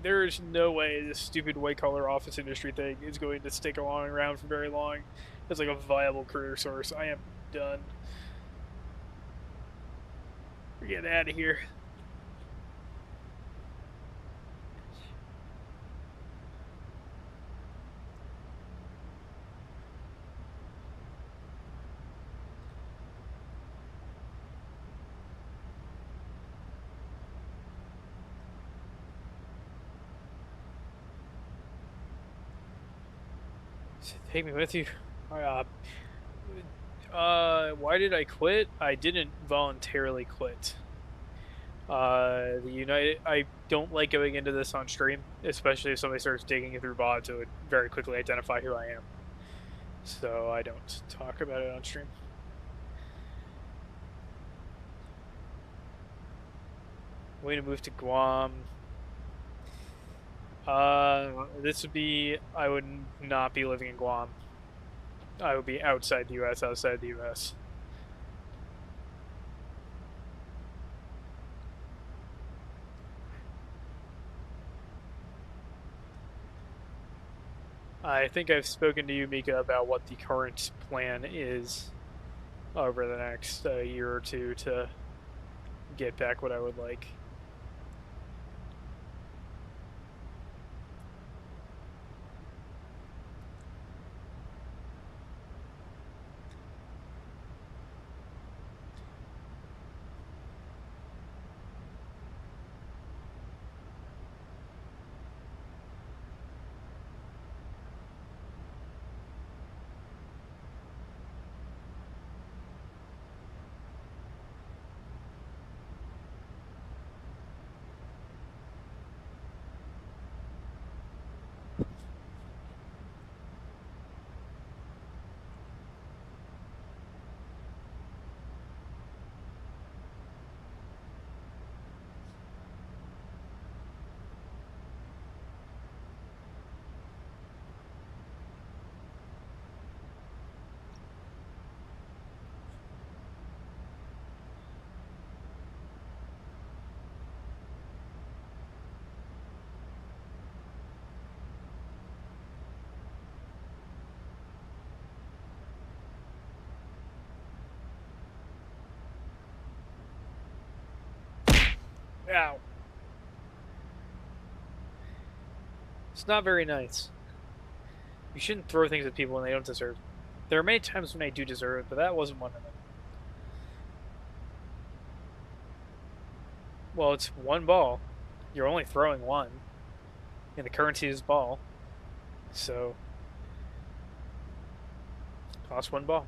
there's no way this stupid white collar office industry thing is going to stick along around for very long as like a viable career source. I am done. We're getting out of here. Take me with you. Why did I quit? I didn't voluntarily quit. I don't like going into this on stream, especially if somebody starts digging through bots, it would very quickly identify who I am. So I don't talk about it on stream. Way to move to Guam. This would be, I would not be living in Guam. I would be outside the US, outside the US. I think I've spoken to you, Mika, about what the current plan is over the next year or two to get back what I would like. Ow. It's not very nice. You shouldn't throw things at people when they don't deserve it. There are many times when I do deserve it, but that wasn't one of them. Well, it's one ball. You're only throwing one. And the currency is ball. So, cost one ball.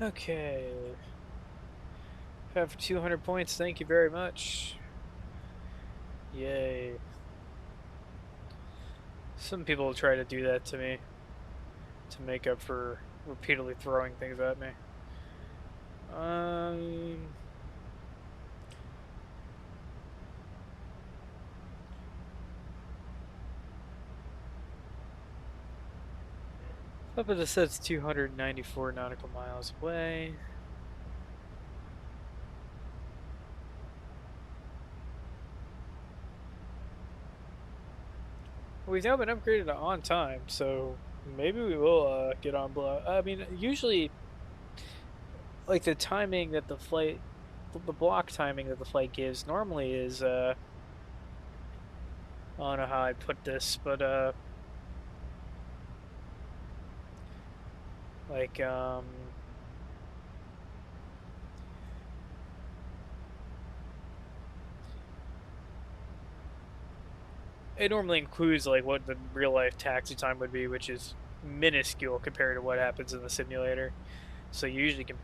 Okay. Have 200 points, thank you very much. Yay. Some people will try to do that to me to make up for repeatedly throwing things at me. Up at it says 294 nautical miles away. We've now been upgraded to on time, so maybe we will get on blow. I mean, usually, like the timing that the flight, the block timing that the flight gives normally is, I don't know how I put this, but like it normally includes like what the real life taxi time would be, which is minuscule compared to what happens in the simulator. So you usually can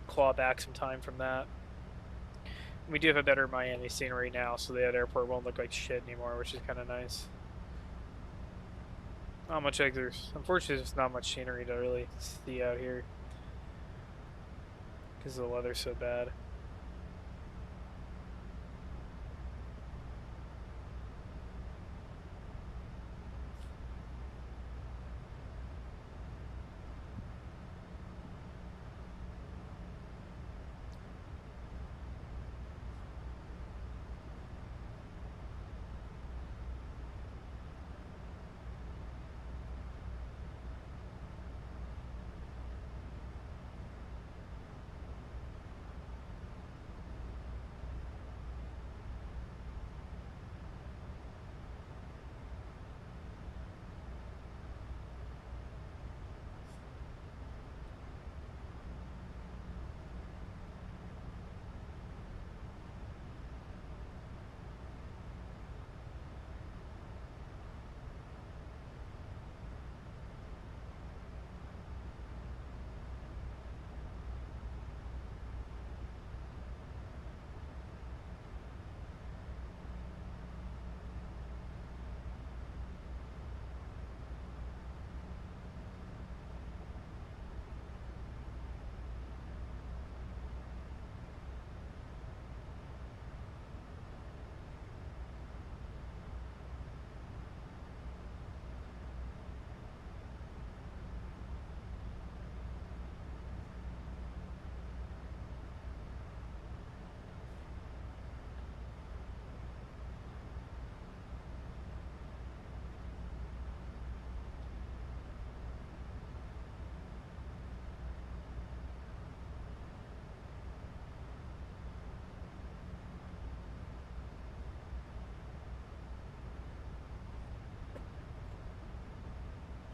claw back some time from that. We do have a better Miami scenery now, so the airport won't look like shit anymore, which is kind of nice. Not much like unfortunately, there's not much scenery to really see out here because the weather's so bad.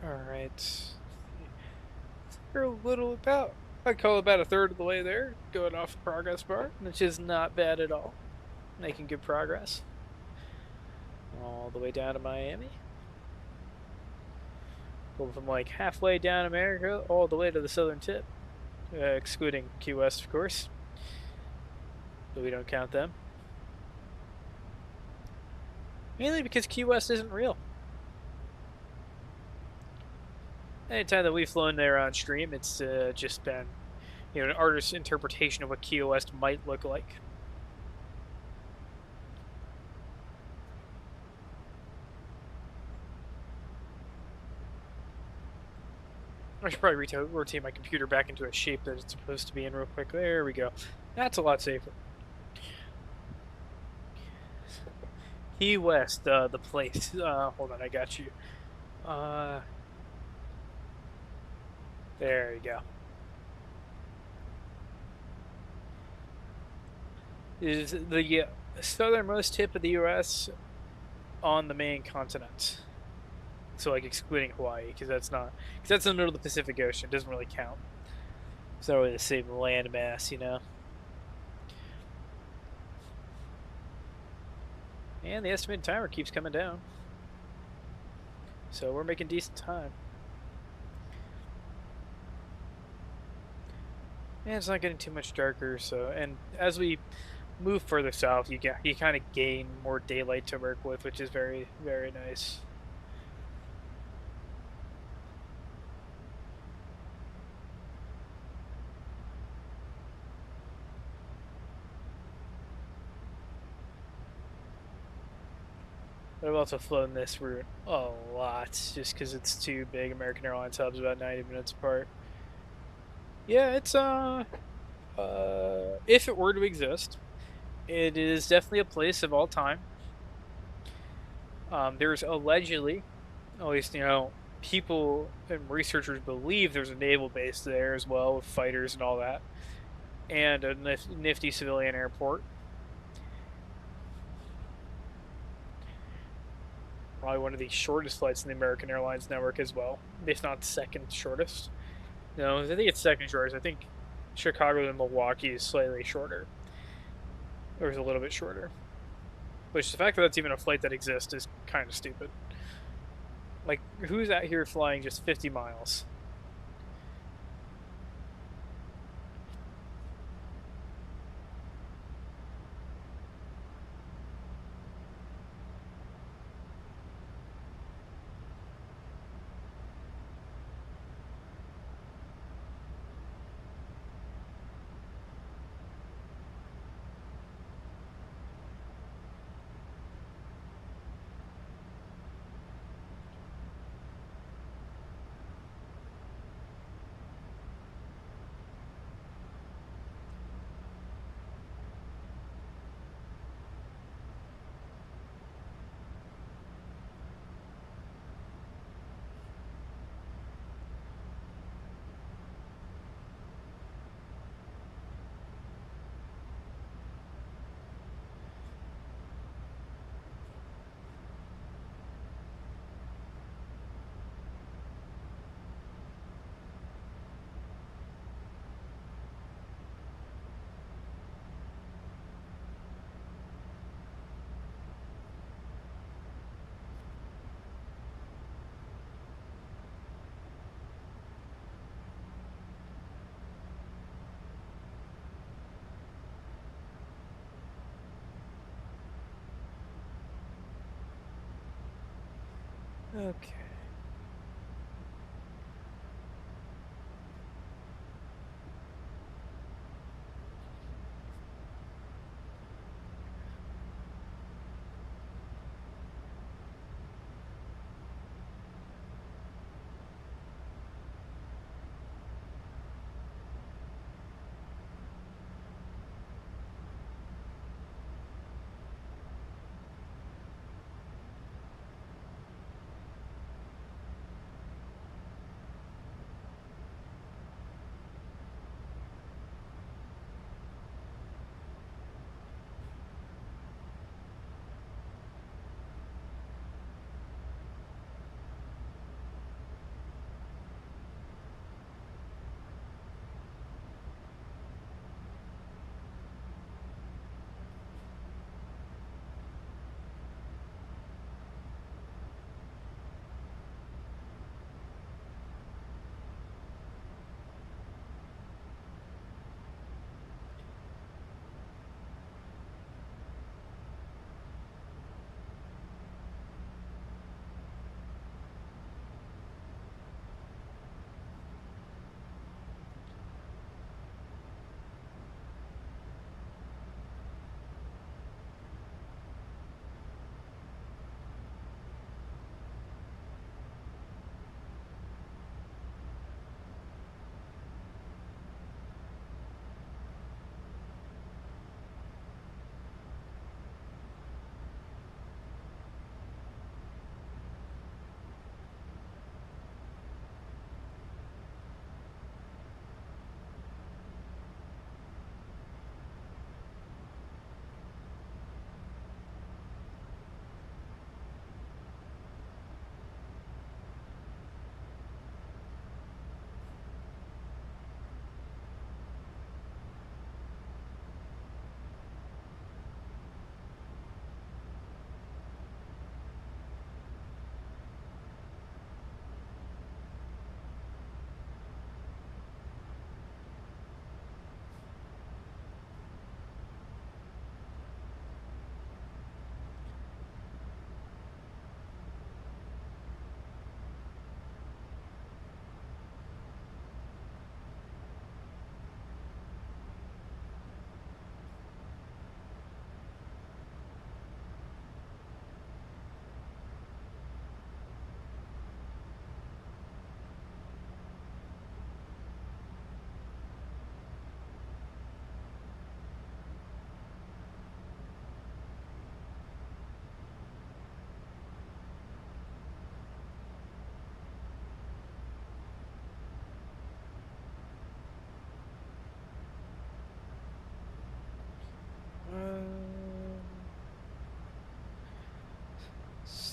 Alright. We're a little about, I'd call about a third of the way there, going off the progress bar, which is not bad at all. Making good progress. All the way down to Miami. Going from like halfway down America all the way to the southern tip. Excluding Key West, of course. But we don't count them. Mainly because Key West isn't real. Anytime that we've flown there on stream, it's just been, you know, an artist's interpretation of what Key West might look like. I should probably rotate my computer back into a shape that it's supposed to be in real quick. There we go. That's a lot safer. Key West, the place. Hold on, I got you. There you go. Is the southernmost tip of the U.S. on the main continent. So, like, excluding Hawaii, because that's in the middle of the Pacific Ocean. It doesn't really count. It's not really the same land mass, you know. And the estimated timer keeps coming down. So we're making decent time. And it's not getting too much darker, so and as we move further south, you kind of gain more daylight to work with, which is very, very nice. But I've also flown this route a lot, just because it's two big American Airlines hubs about 90 minutes apart. Yeah, it's if it were to exist, it is definitely a place of all time. There's allegedly, at least people and researchers believe there's a naval base there as well with fighters and all that, and a nifty civilian airport. Probably one of the shortest flights in the American Airlines network as well, if not second shortest. No, I think it's second shortest. I think Chicago to Milwaukee is slightly shorter, or is a little bit shorter. Which the fact that that's even a flight that exists is kind of stupid. Like, who's out here flying just 50 miles? Okay.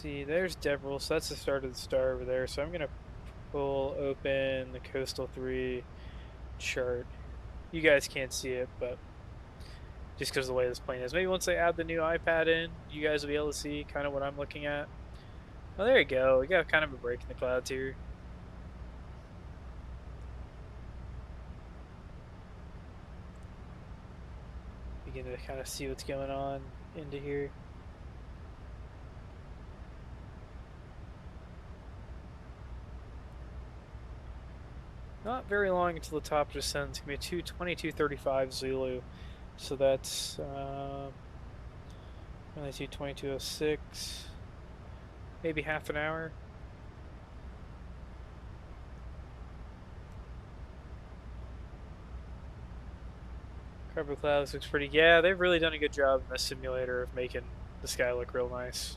see, there's Deverell, so that's the start of the star over there. So I'm gonna pull open the Coastal 3 chart. You guys can't see it, but just because of the way this plane is. Maybe once I add the new iPad in, you guys will be able to see kind of what I'm looking at. Oh, there you go. We got kind of a break in the clouds here. Begin to kind of see what's going on into here. Not very long until the top descends. It's going to be 2235 Zulu. So that's 2206. Maybe half an hour. Carpet clouds looks pretty. Yeah, they've really done a good job in this simulator of making the sky look real nice.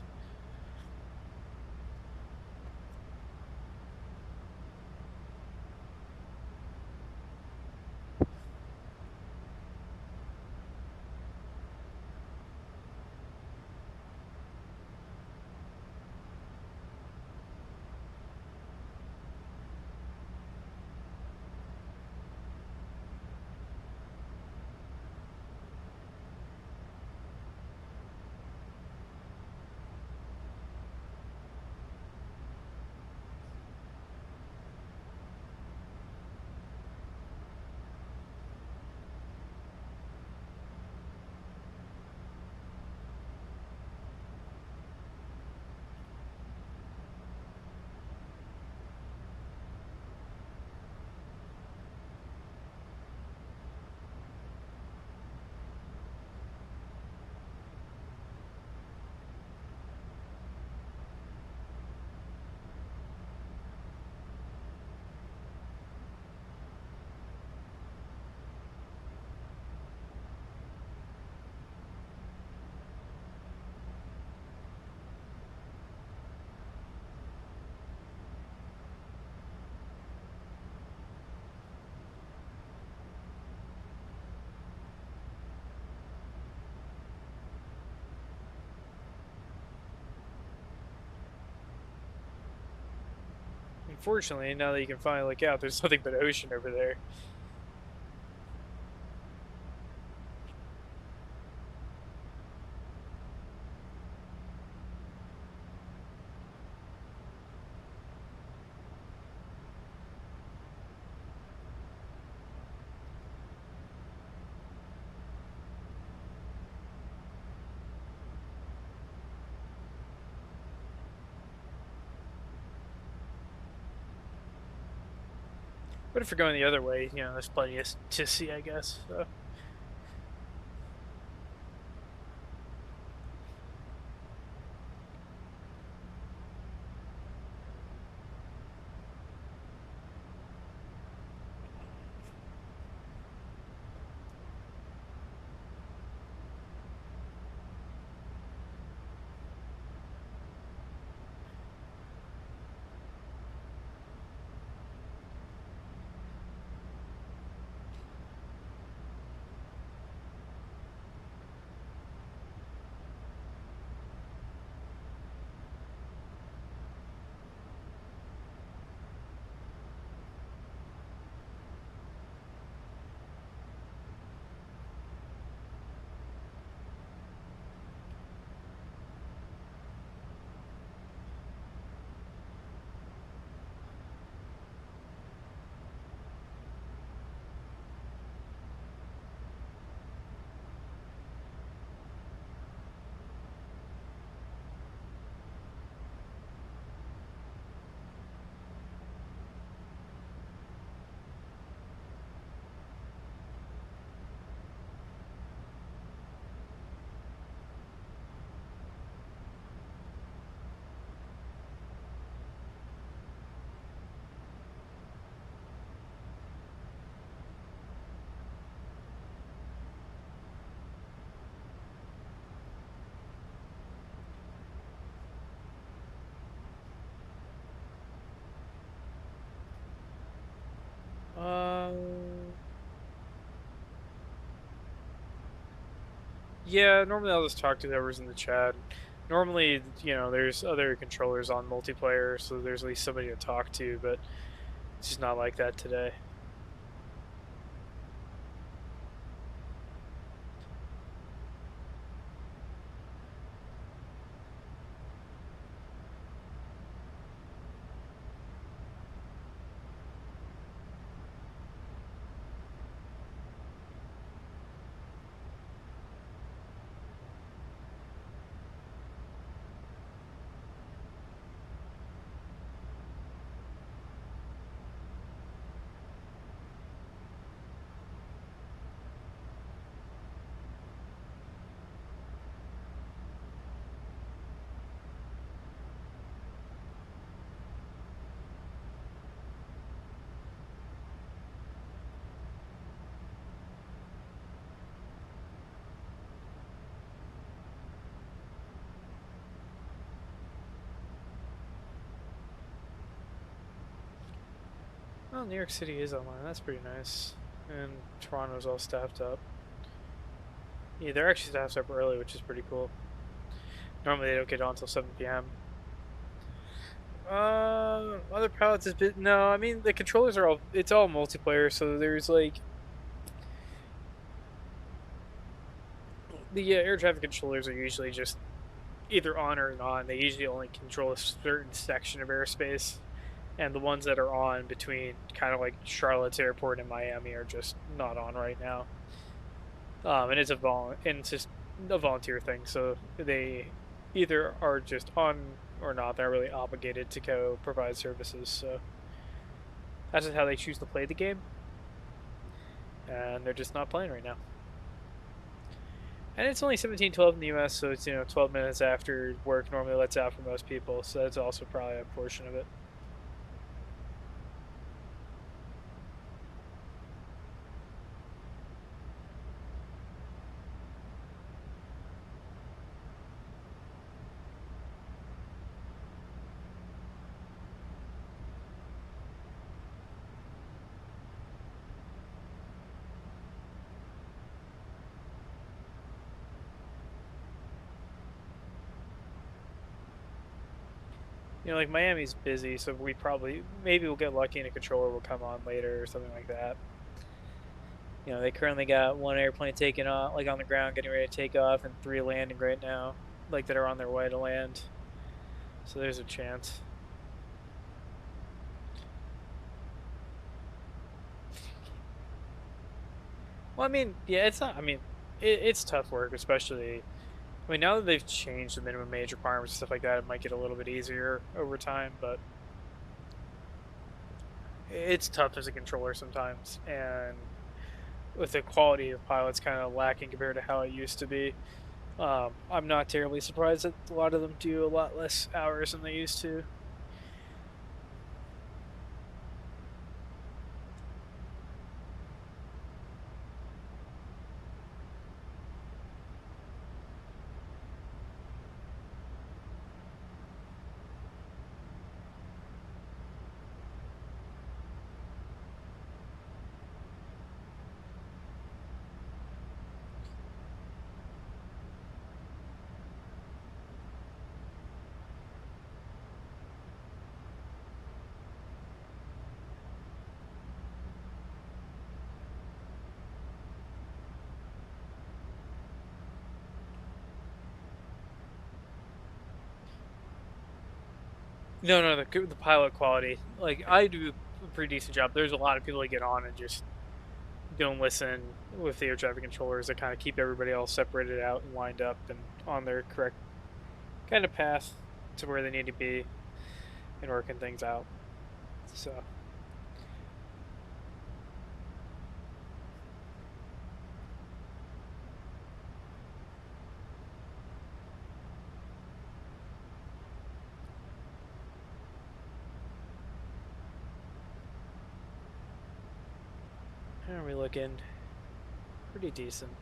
Unfortunately, now that you can finally look out, there's nothing but ocean over there. But if you're going the other way, you know, there's plenty to see, I guess. So. Yeah, normally I'll just talk to whoever's in the chat. Normally, you know, there's other controllers on multiplayer, so there's at least somebody to talk to, but it's just not like that today. Well, New York City is online. That's pretty nice. And Toronto's all staffed up. Yeah, they're actually staffed up early, which is pretty cool. Normally they don't get on until 7 p.m. Other pilots is bit no. I mean the controllers are all. It's all multiplayer, so there's like the air traffic controllers are usually just either on or not. They usually only control a certain section of airspace, and the ones that are on between kind of like Charlotte's airport and Miami are just not on right now. And it's just a volunteer thing, so they either are just on or not. They're really obligated to go provide services, so that's just how they choose to play the game, and they're just not playing right now. And it's only 17:12 in the U.S., so it's 12 minutes after work normally lets out for most people, so that's also probably a portion of it. Like Miami's busy, so maybe we'll get lucky and a controller will come on later or something like that. They currently got one airplane taking off, like on the ground, getting ready to take off, and 3 landing right now, like that are on their way to land. So there's a chance. Well, I mean, yeah, it's not. I mean, it's tough work, especially. I mean, now that they've changed the minimum age requirements and stuff like that, it might get a little bit easier over time, but it's tough as a controller sometimes, and with the quality of pilots kind of lacking compared to how it used to be, I'm not terribly surprised that a lot of them do a lot less hours than they used to. No, the pilot quality. Like, I do a pretty decent job. There's a lot of people that get on and just don't listen with the air traffic controllers that kind of keep everybody all separated out and lined up and on their correct kind of path to where they need to be and working things out. So. How are we looking? Pretty decent.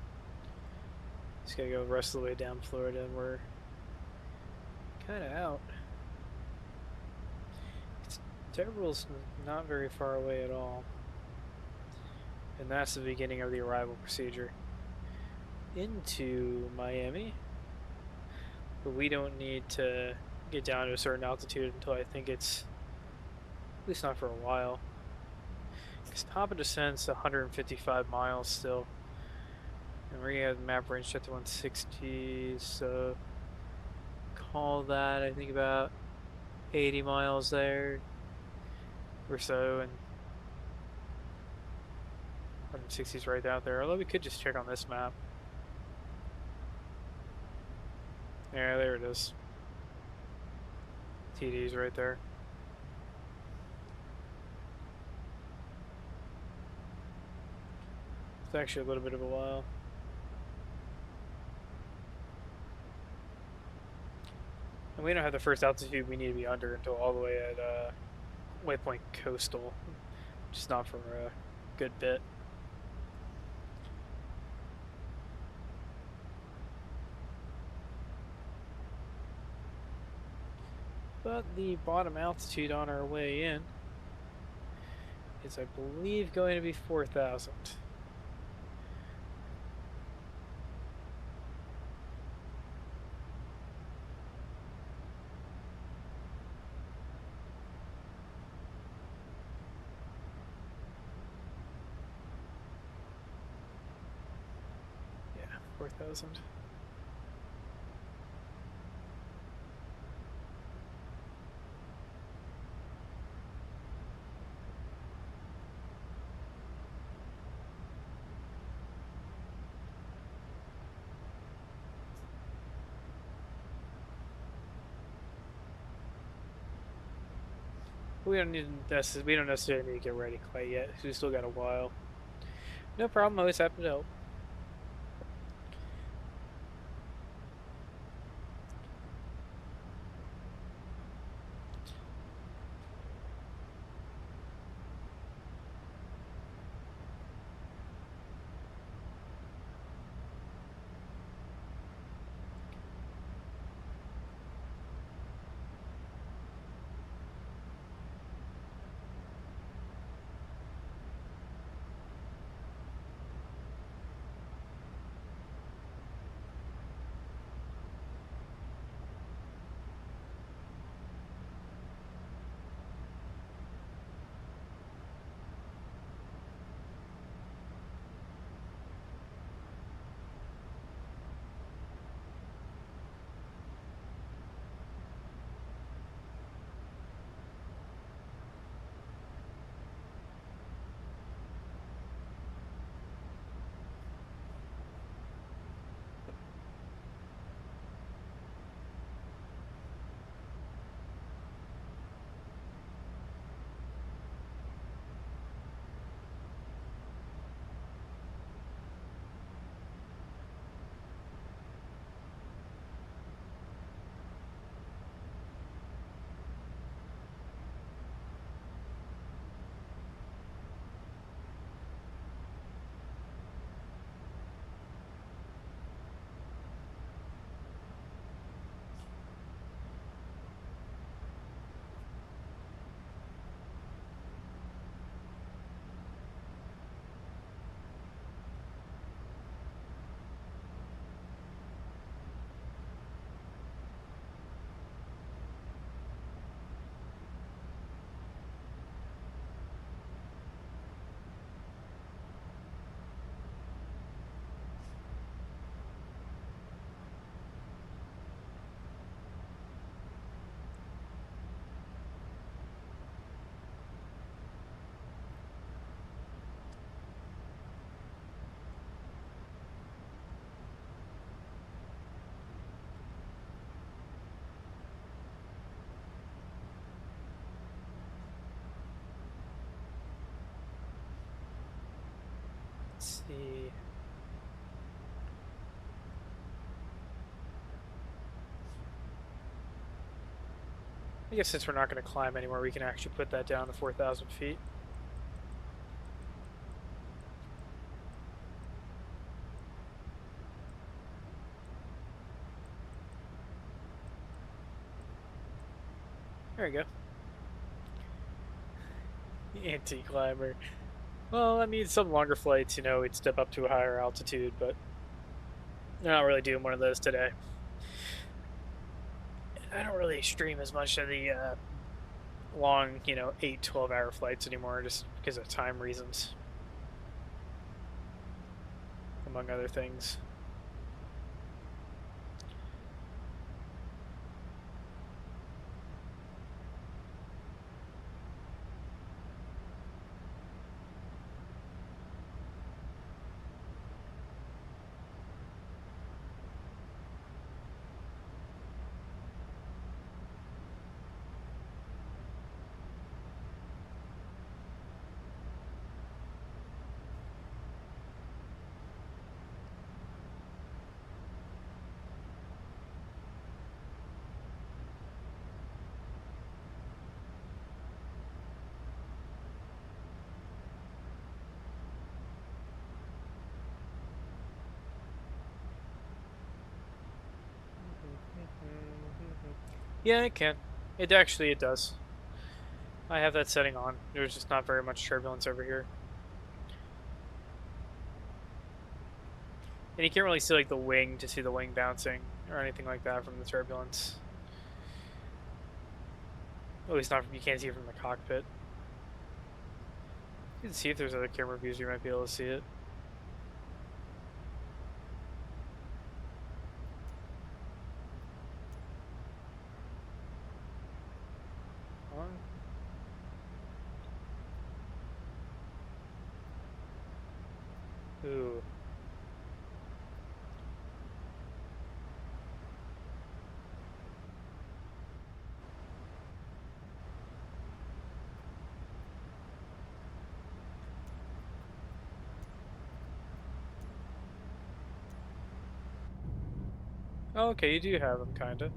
Just gotta go the rest of the way down Florida and we're kind of out. Terrell's not very far away at all. And that's the beginning of the arrival procedure into Miami. But we don't need to get down to a certain altitude until I think it's, at least not for a while. Because Papa descends 155 miles still. And we're gonna have the map range set to 160, so call that, I think, about 80 miles there or so, and 160 is right out there. Although we could just check on this map. Yeah, there it is. TD's right there. It's actually a little bit of a while. And we don't have the first altitude we need to be under until all the way at Waypoint Coastal, which is not for a good bit. But the bottom altitude on our way in is, I believe, going to be 4,000. Yeah, 4,000. We don't necessarily need to get ready quite yet. We still got a while. No problem. Always happy to help. Let's see. I guess since we're not going to climb anymore, we can actually put that down to 4,000 feet. There we go. Anti-climber. Well, I mean, some longer flights, you know, we'd step up to a higher altitude, but they're not really doing one of those today. I don't really stream as much of the long, 8, 12-hour flights anymore, just because of time reasons, among other things. Yeah, it can. It does. I have that setting on. There's just not very much turbulence over here. And you can't really see like the wing to see the wing bouncing or anything like that from the turbulence. At least not, you can't see it from the cockpit. You can see if there's other camera views, you might be able to see it. Ooh. Oh, okay, you do have them, kinda.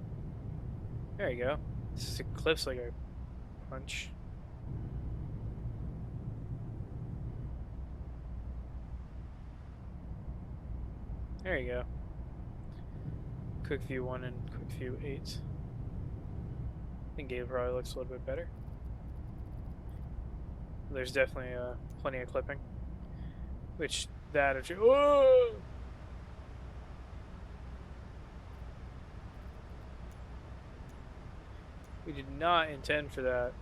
There you go. This clips like a punch. There you go. Quick view 1 and quick view 8. I think Gabe probably looks a little bit better. There's definitely plenty of clipping. Which, that if you... Oh! We did not intend for that.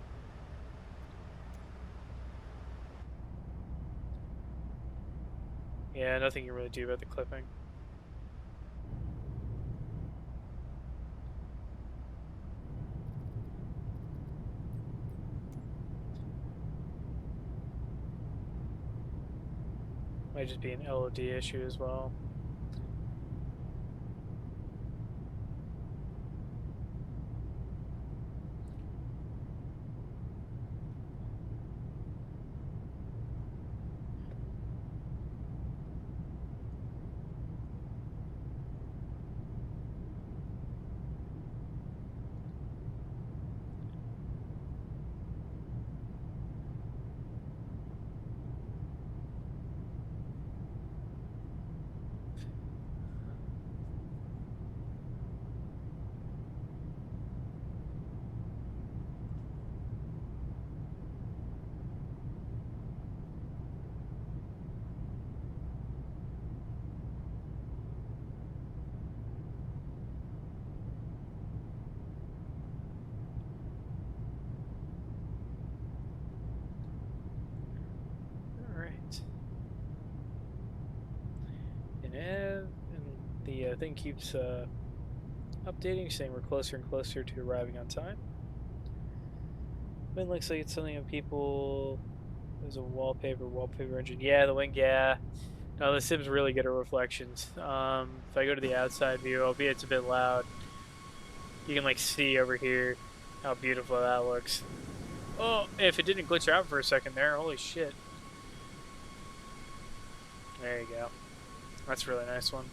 Yeah, nothing you can really do about the clipping. Might just be an LOD issue as well. And the thing keeps updating, saying we're closer and closer to arriving on time. Wind looks like it's something of people. There's a wallpaper engine. Yeah, the wing, yeah. No, the sim's really good at reflections. If I go to the outside view, albeit it's a bit loud, you can like see over here how beautiful that looks. Oh, if it didn't glitch out for a second there, holy shit. There you go. That's a really nice one.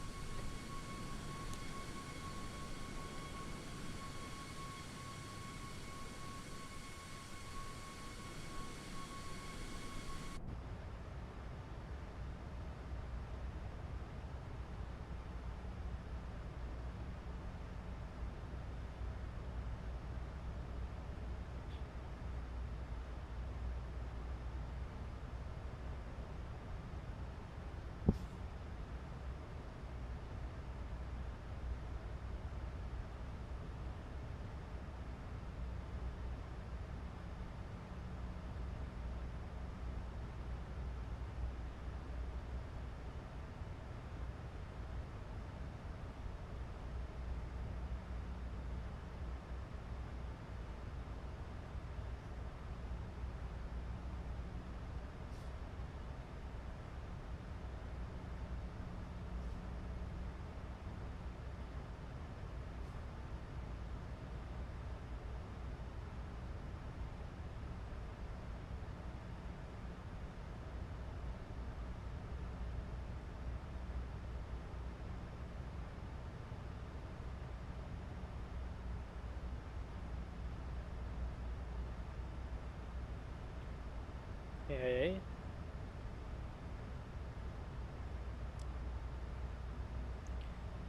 Okay.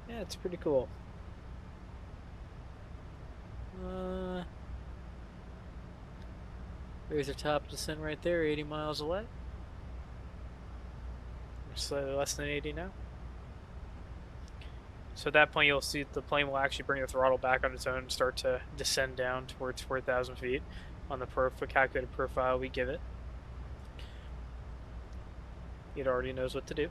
Yeah, it's pretty cool. There's our top descent right there, 80 miles away. We're slightly less than 80 now. So at that point, you'll see the plane will actually bring the throttle back on its own and start to descend down towards 4,000 feet on the calculated profile we give it. It already knows what to do.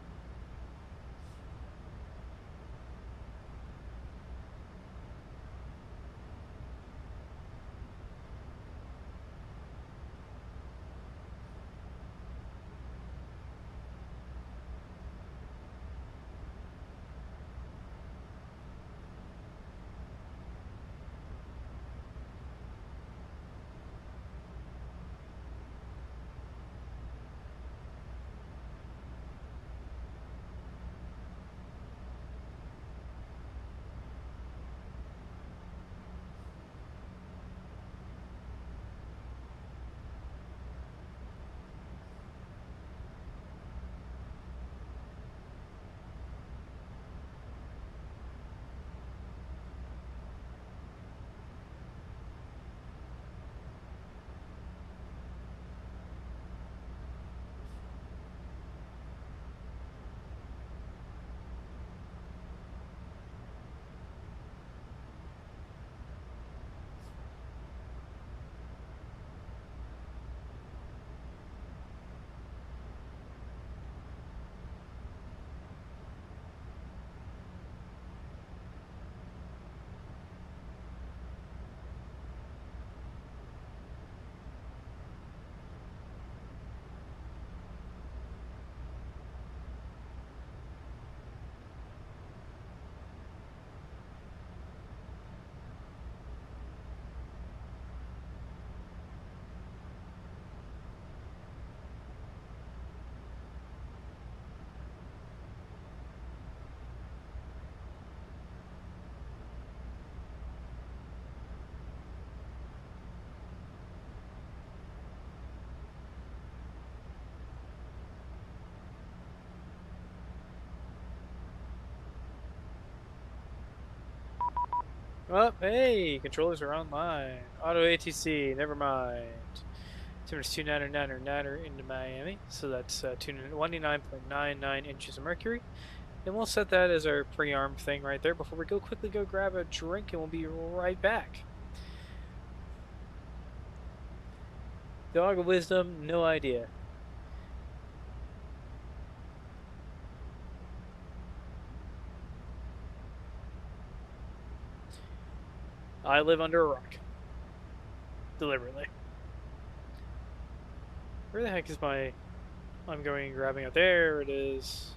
Oh, hey, controllers are online. Auto ATC, never mind. Temperature 299 into Miami, so that's 29.99 inches of mercury. And we'll set that as our pre-arm thing right there before we quickly go grab a drink, and we'll be right back. Dog of wisdom, no idea. I live under a rock. Deliberately. Where the heck is my... I'm going and grabbing it. There it is.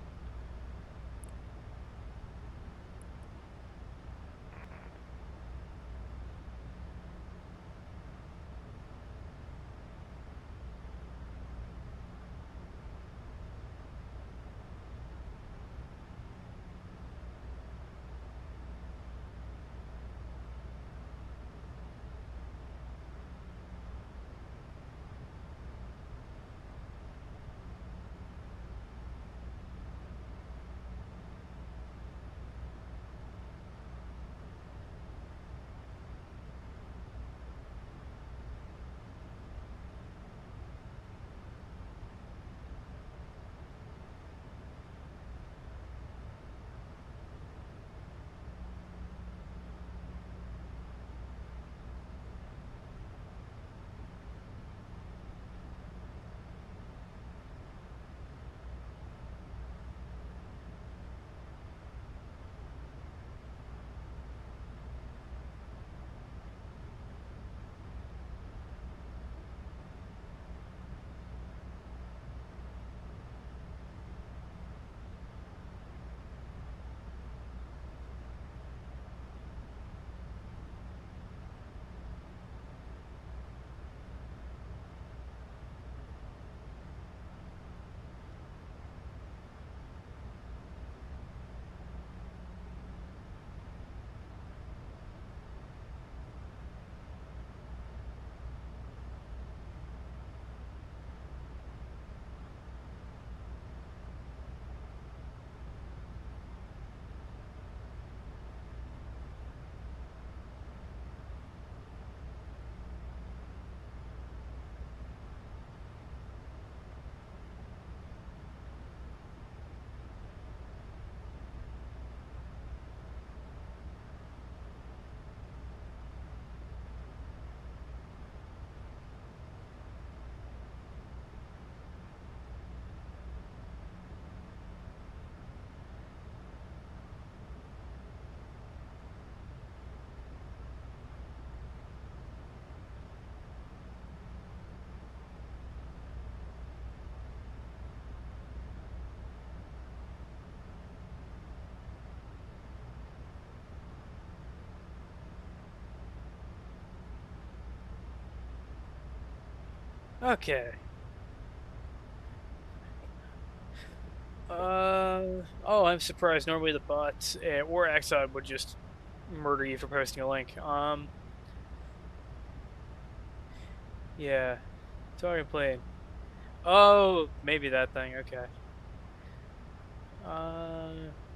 Okay. Oh, I'm surprised. Normally the bots or Exxon would just murder you for posting a link. Yeah. Talking plane. Oh, maybe that thing. Okay.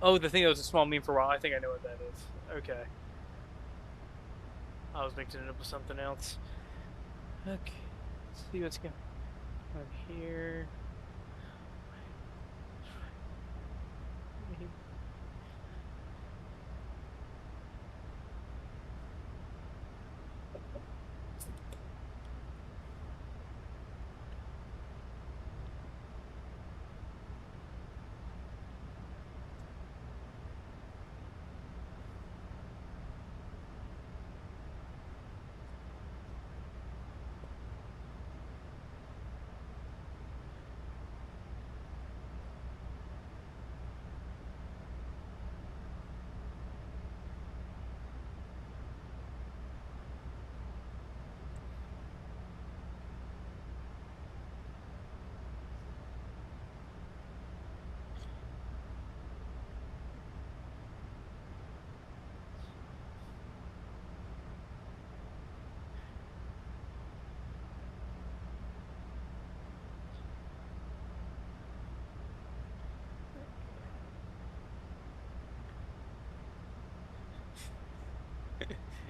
Oh, the thing that was a small meme for a while. I think I know what that is. Okay. I was mixing it up with something else. Okay. Let's see what's going on here.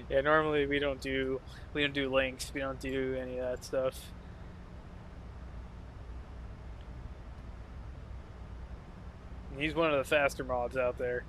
Yeah, normally we don't do links, we don't do any of that stuff. He's one of the faster mods out there.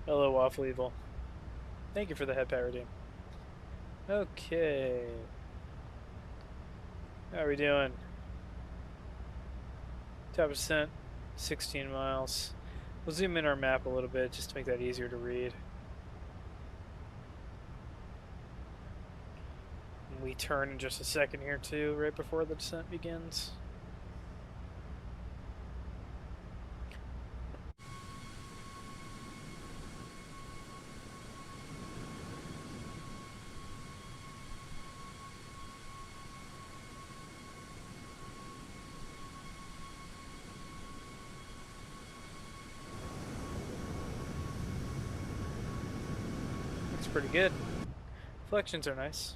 Hello, Waffle Evil. Thank you for the head power redeem. Okay. How are we doing? Top percent, 16 miles. We'll zoom in our map a little bit just to make that easier to read. We turn in just a second here too, right before the descent begins. Looks pretty good. Reflections are nice.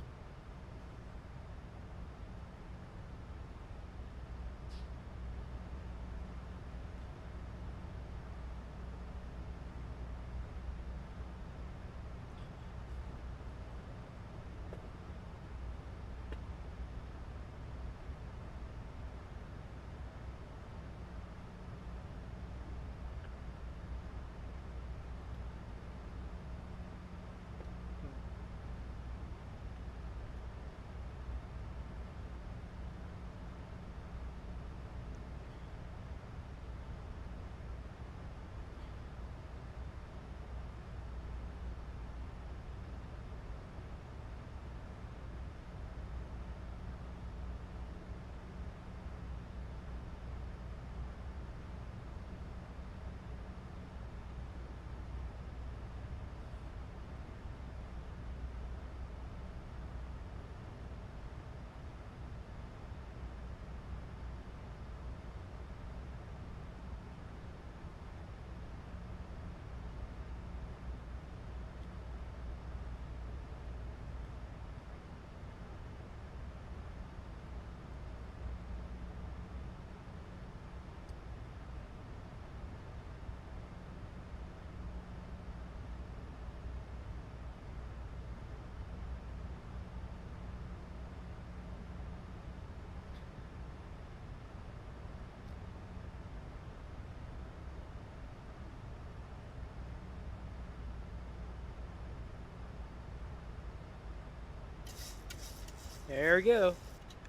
There we go.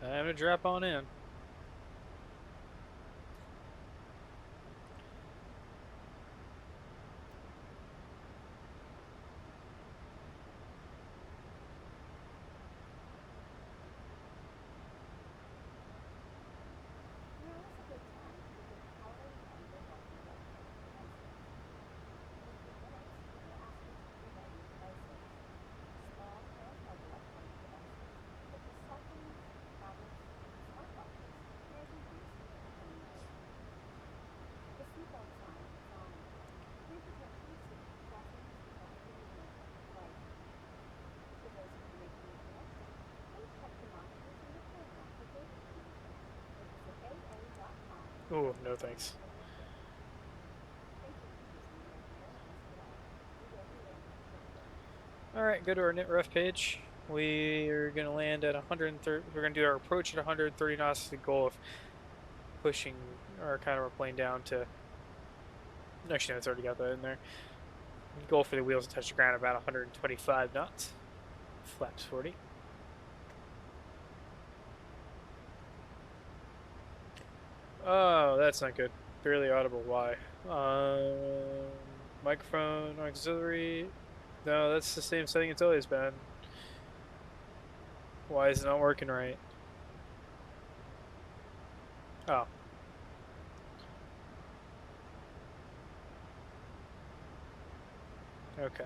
Time to drop on in. Oh, no thanks. Alright, go to our NetRef page. We're going to land at 130. We're going to do our approach at 130 knots. The goal of pushing our counter plane down to. Actually, no, it's already got that in there. Goal for the wheels to touch the ground about 125 knots. Flaps 40. Oh, that's not good. Barely audible. Why? Microphone, auxiliary. No, that's the same setting it's always been. Why is it not working right? Oh. Okay.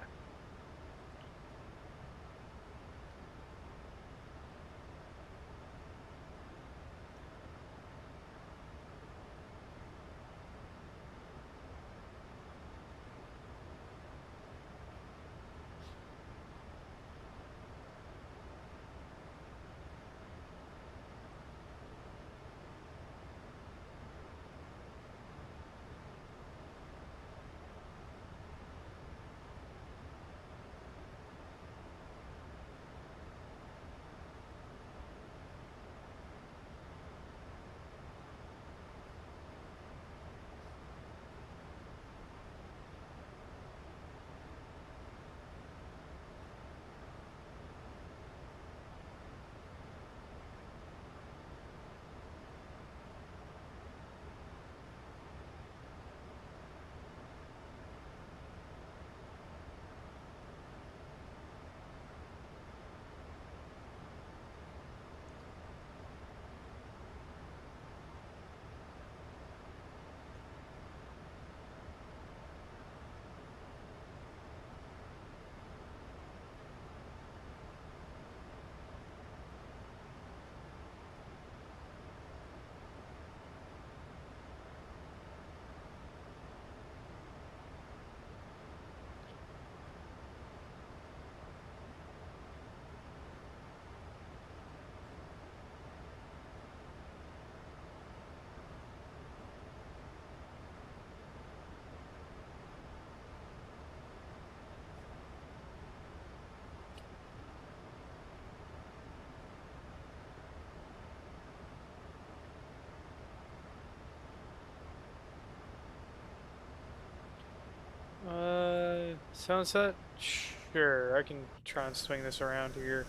Sunset? Sure, I can try and swing this around here.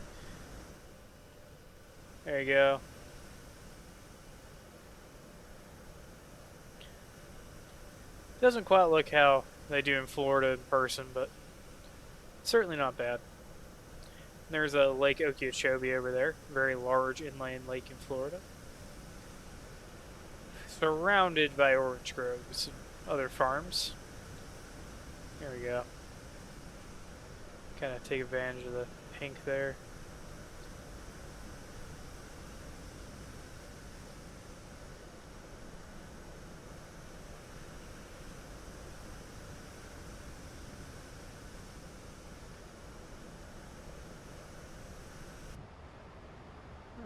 There you go. Doesn't quite look how they do in Florida in person, but certainly not bad. There's a Lake Okeechobee over there, very large inland lake in Florida. Surrounded by orange groves and other farms. There we go. Kind of take advantage of the pink there.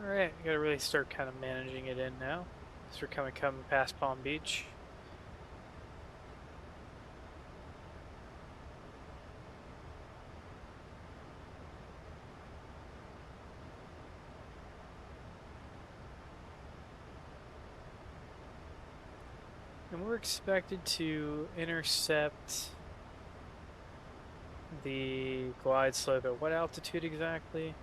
Alright, you gotta really start kind of managing it in now. So we're coming past Palm Beach. And we're expected to intercept the glide slope at what altitude exactly?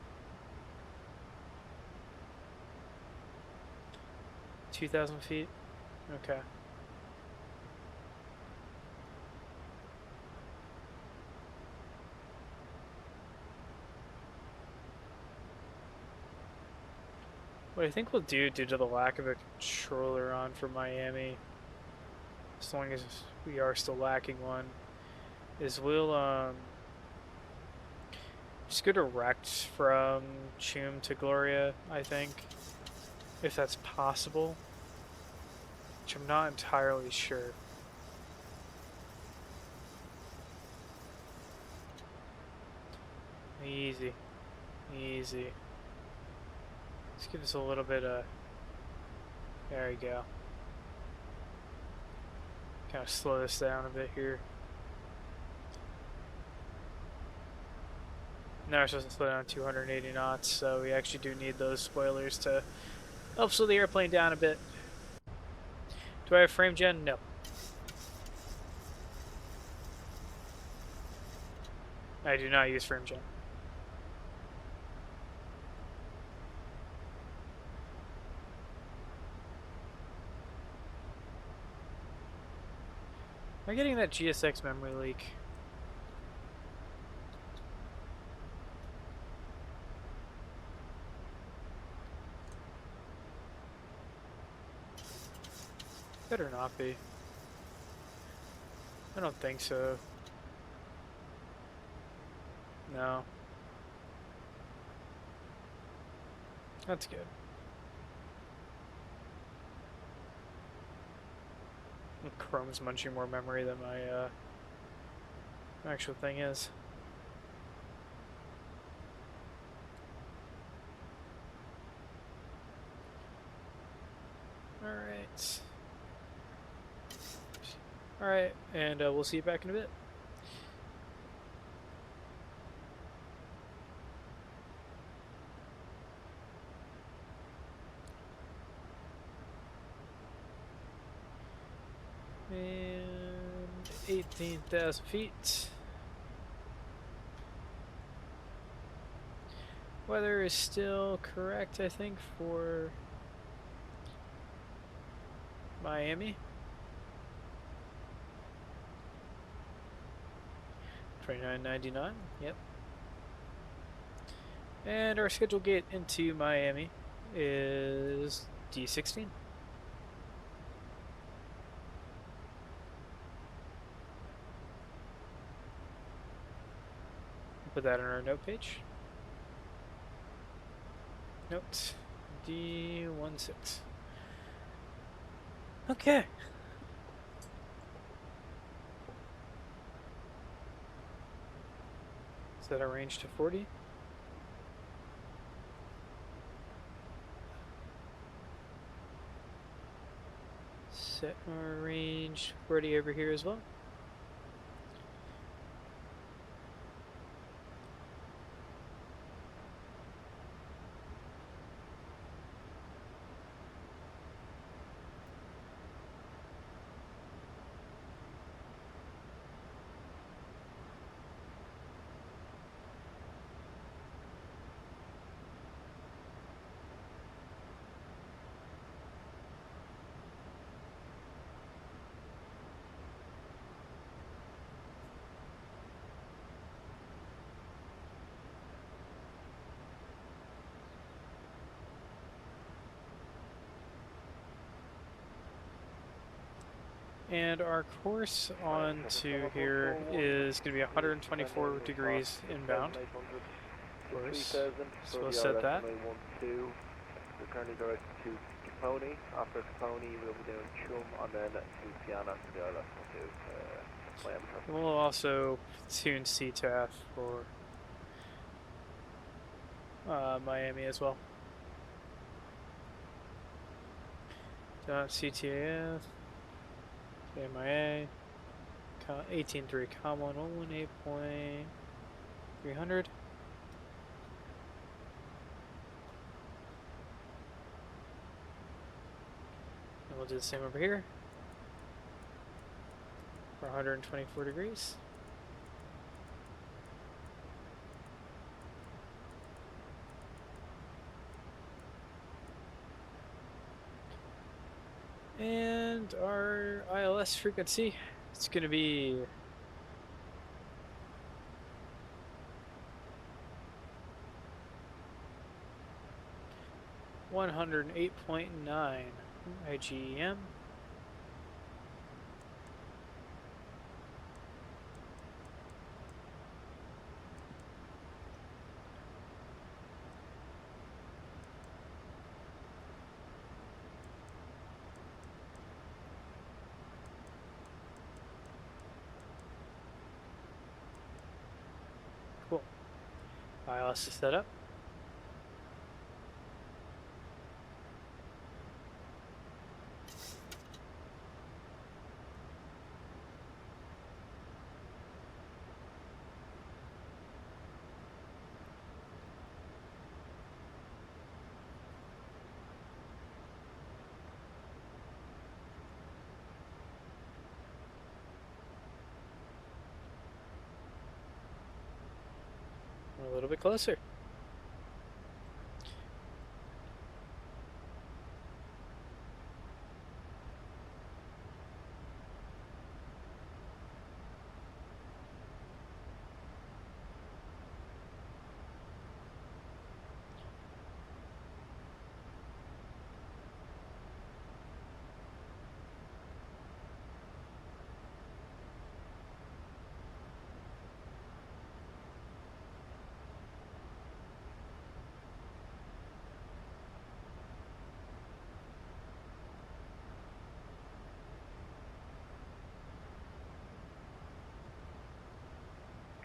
2,000 feet? Okay. What I think we'll do, due to the lack of a controller on for Miami, as long as we are still lacking one, is we'll just go direct from Chum to Gloria, I think, if that's possible, which I'm not entirely sure. Easy, easy. Let's give us a little bit of, there you go. Kind of slow this down a bit here. Now we're supposed to slow down 280 knots, so we actually do need those spoilers to help slow the airplane down a bit. Do I have frame gen? No. I do not use frame gen. Am I getting that GSX memory leak? Better not be. I don't think so. No. That's good. Chrome's munching more memory than my actual thing is. Alright. Alright, and we'll see you back in a bit. And 18,000 feet. Weather is still correct, I think, for Miami. 29.99, yep. And our scheduled gate into Miami is D16. Put that on our note page. Note D16. Okay. Set our range to 40. Set our range 40 over here as well. And our course on to here is going to be 124 degrees inbound. Of course, so we'll set that. We're currently directed to Capone. After Capone, we'll be doing Chum and then to Piana to the island to Miami. We'll also tune CTAF for Miami as well. CTAF. KMIA, 18.3, COM1, 118.300. And we'll do the same over here for 124 degrees. And our ILS frequency, it's going to be 108.9 IGEM. Cool. ILS is set up. A little bit closer.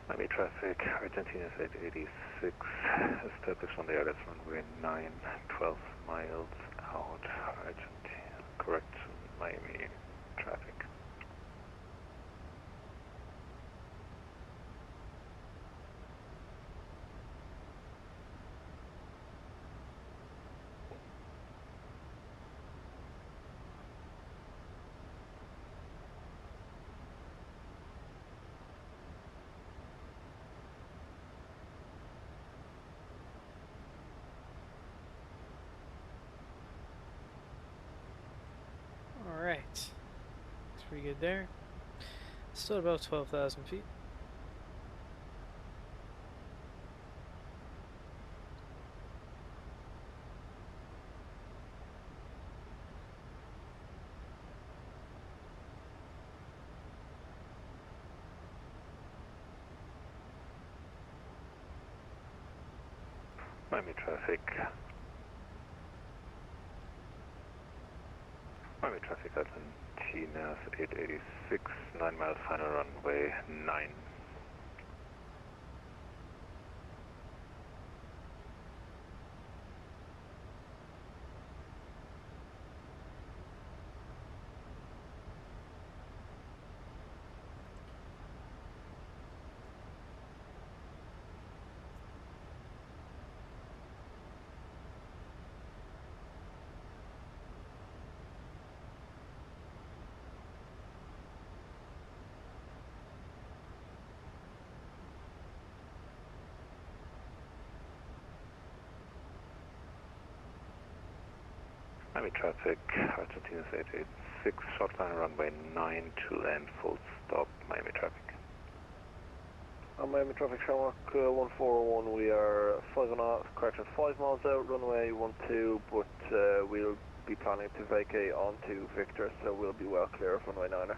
Miami traffic, Argentina is 886, established on the ILS runway 9, 12 miles out, Argentina, correct, Miami traffic. Alright. Looks pretty good there. Still about 12,000 feet. Miami traffic. Miami traffic, Argentina is 886, 9 miles final runway 9. Miami traffic, Argentina is 886, short final runway 9 to land, full stop, Miami traffic. Miami traffic, Shamrock 1401, we are 5 miles out, runway 12, but we'll be planning to vacate onto Victor, so we'll be well clear of runway 9er.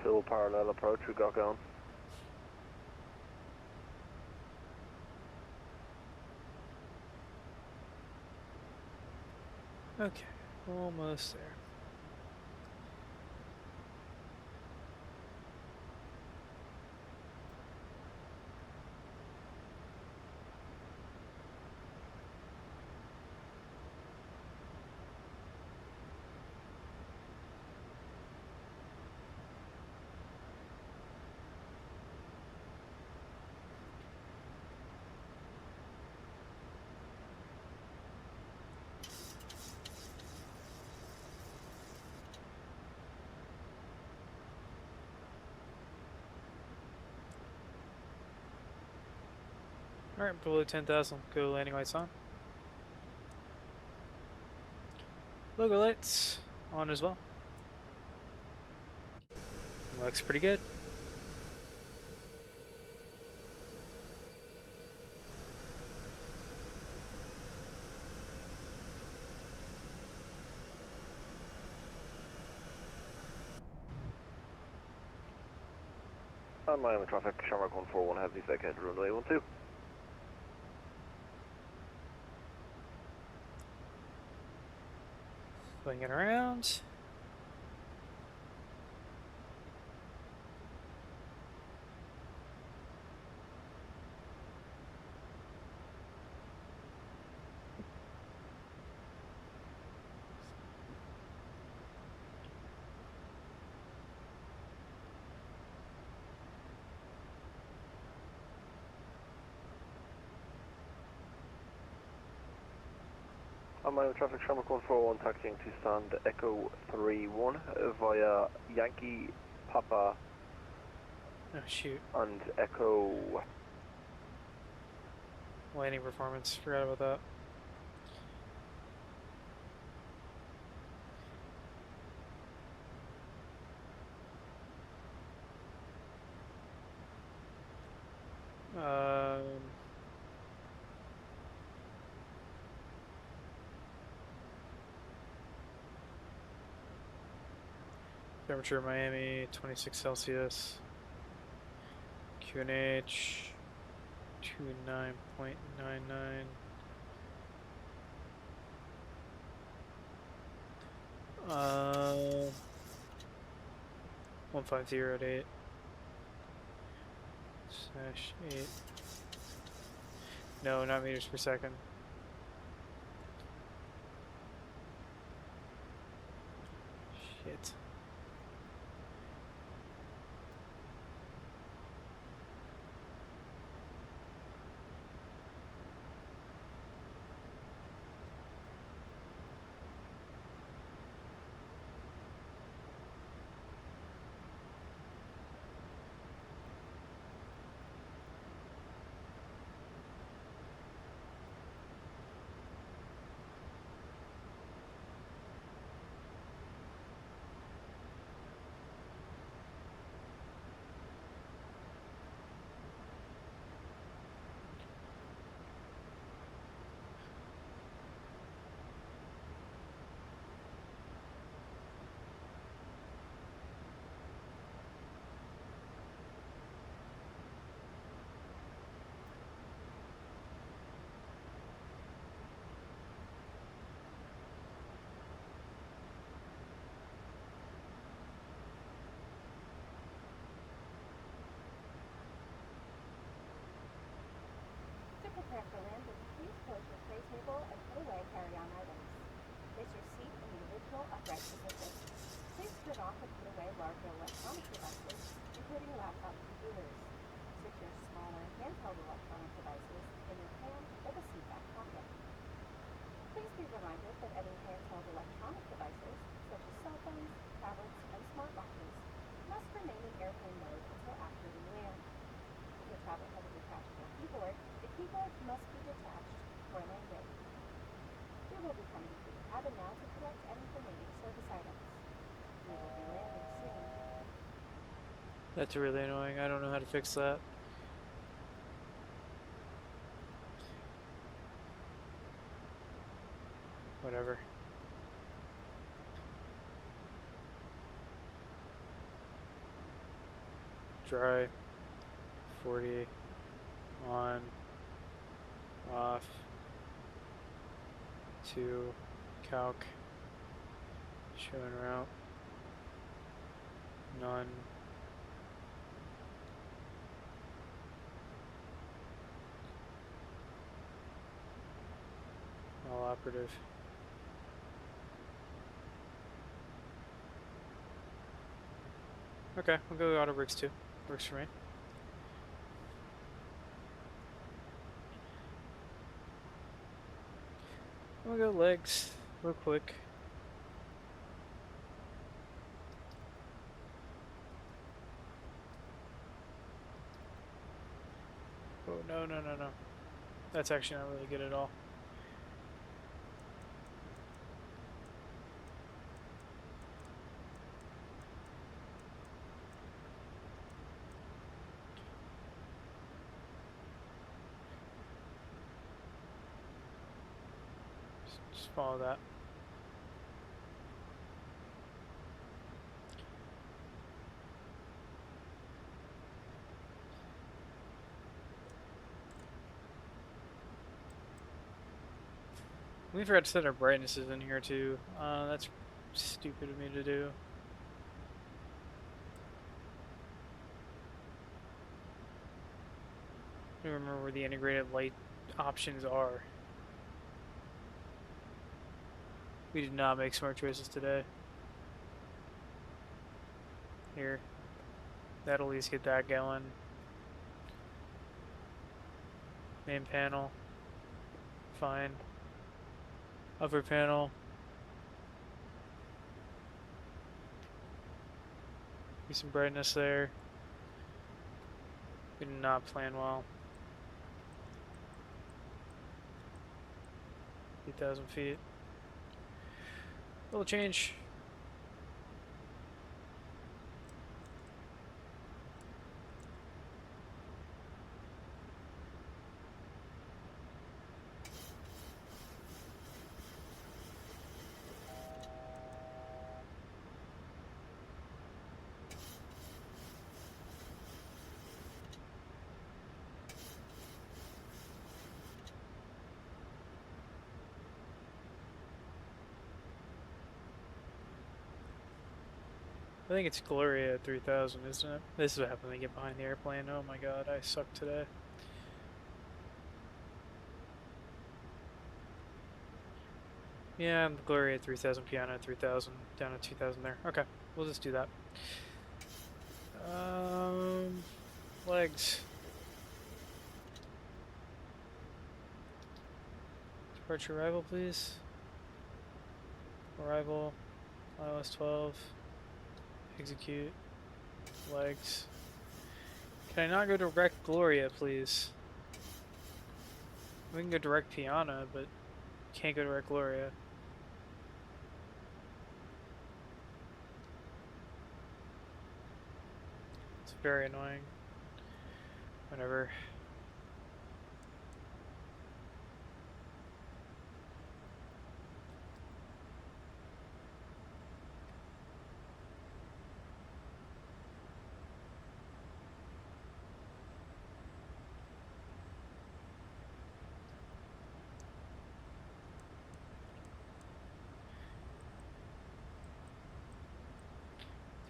Cool parallel approach we got going. Okay, almost there. Alright, below 10,000, go landing lights on. Logo lights on as well. Looks pretty good. On Miami traffic, Shamrock 141, heavy vacate runway 12. Swinging around. On Miami traffic, Shamrock 141, taxiing to stand Echo 31 via Yankee Papa Oh shoot. and Echo. Landing performance, forgot about that. Temperature Miami 26 Celsius. QNH 29.99. 1508 / 8. No, not meters per second. Shit. To prepare for landing, please close your tray table and put away carry-on items. Place your seat in the original upright position. Please turn off and put away larger electronic devices, including laptop computers. Secure smaller handheld electronic devices in your hand or the seat back pocket. Please be reminded that any handheld electronic devices, such as cell phones, tablets, and smart watches, must remain in airplane mode until after we land. If your tablet has a detachable keyboard, the keyboard must be detached for landing. We will be coming to the cabin now to collect any remaining service items. We will be landing soon. That's really annoying. I don't know how to fix that. Whatever. dry, 40, on, off, 2, calc, showing route, none, all operative. Okay, we'll go auto bricks too. Works for me. We'll go legs real quick. Oh, no, no, no, no. That's actually not really good at all. Just follow that. We forgot to set our brightnesses in here too. That's stupid of me to do. I don't remember where the integrated light options are. We did not make smart choices today. Here. That'll at least get that going. Main panel. Fine. Upper panel. Get some brightness there. We did not plan well. 8,000 feet. Little change. I think it's Gloria at 3,000, isn't it? This is what happens when I get behind the airplane. Oh my god, I suck today. Yeah, Gloria at 3,000, Piano at 3,000, down at 2,000 there. Okay, we'll just do that. Legs. Departure arrival, please. Arrival, iOS 12. Execute. Legs. Can I not go direct Gloria, please? We can go direct Piana, but can't go direct Gloria. It's very annoying. Whatever.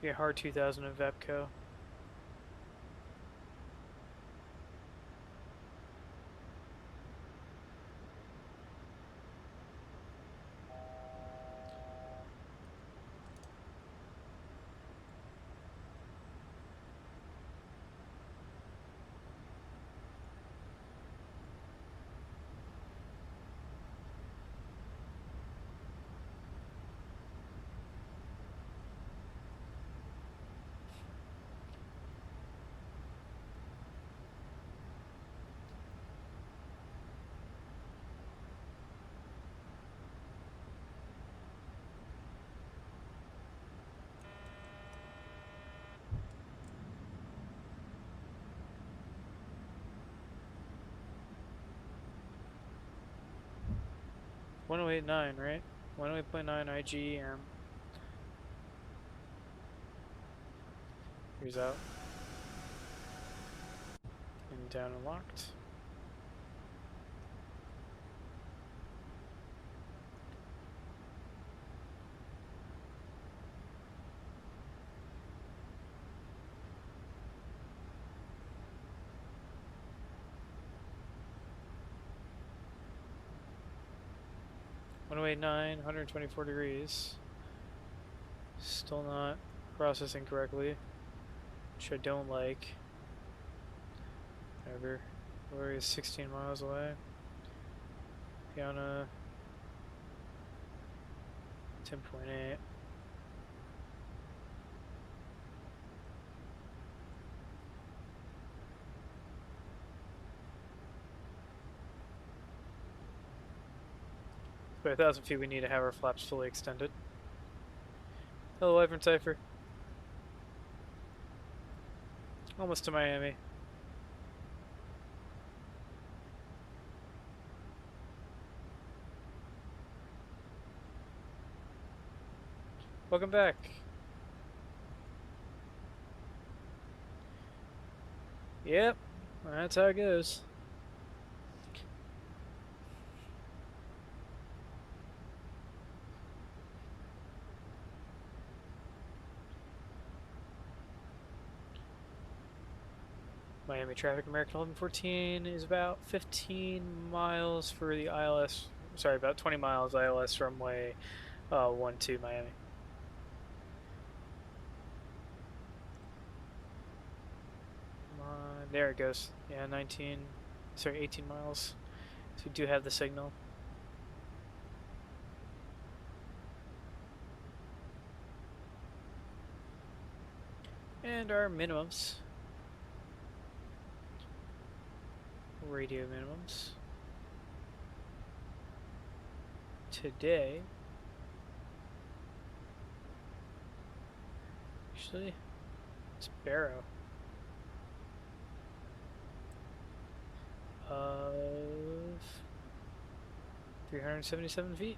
Get hard 2000 of Vepco. .1089, right? 108.9 IGEM. Here's out. and down and locked. (108.9), 124 degrees. Still not processing correctly, which I don't like. Whatever. Where is 16 miles away? Piana 10.8. By 1,000 feet, we need to have our flaps fully extended. Hello, Wyvern Cypher. Almost to Miami. Welcome back. Yep, that's how it goes. Miami traffic, American 1114 is about 15 miles for the ILS, sorry, about 20 miles ILS runway 12 Miami. There it goes. Yeah, 18 miles. So we do have the signal. And our minimums. Radio minimums. Today. Actually, it's Barrow. Of 377 feet.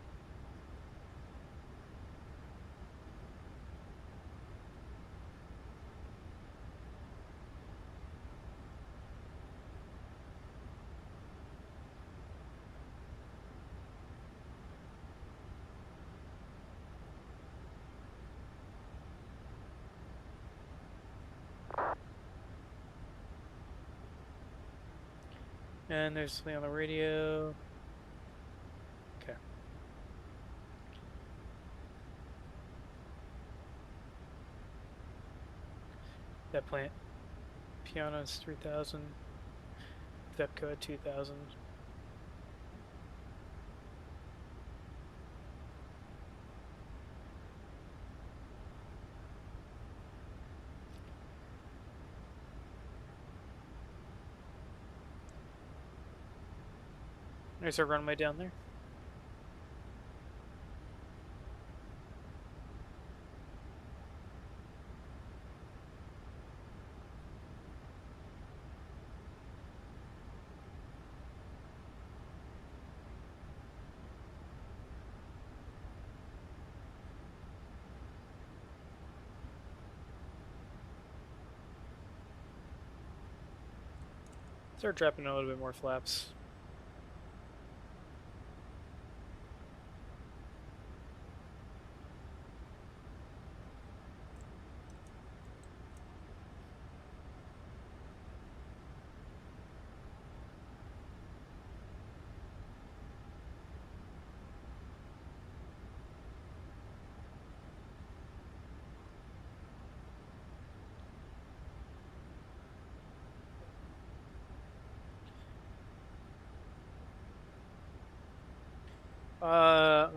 And there's something on the radio. Okay. That plant. Piano's 3,000. Vepco at 2,000. There's our runway down there. Start dropping a little bit more flaps.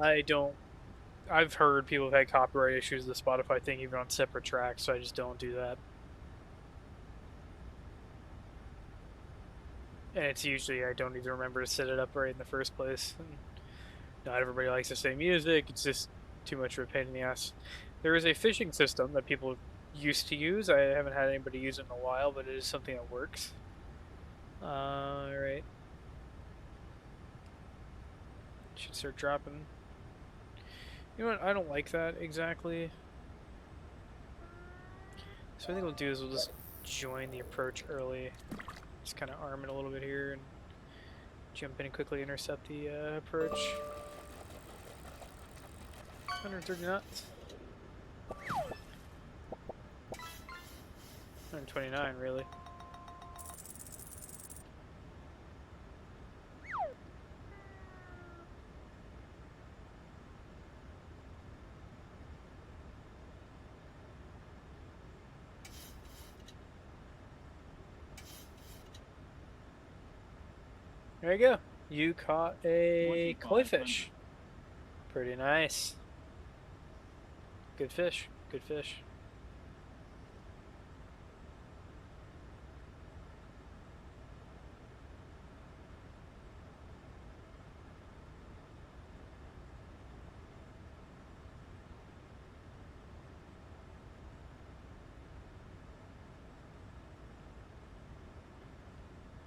I don't. I've heard people have had copyright issues with the Spotify thing, even on separate tracks, so I just don't do that. And it's usually, I don't even remember to set it up right in the first place. And not everybody likes the same music, it's just too much of a pain in the ass. There is a phishing system that people used to use. I haven't had anybody use it in a while, but it is something that works. Alright. Should start dropping. You know what? I don't like that exactly. So I think we'll do is we'll just join the approach early. Just kind of arm it a little bit here and jump in and quickly intercept the approach. 130 knots. 129, really. There you go. You caught a koi fish. Pretty nice. Good fish. Good fish.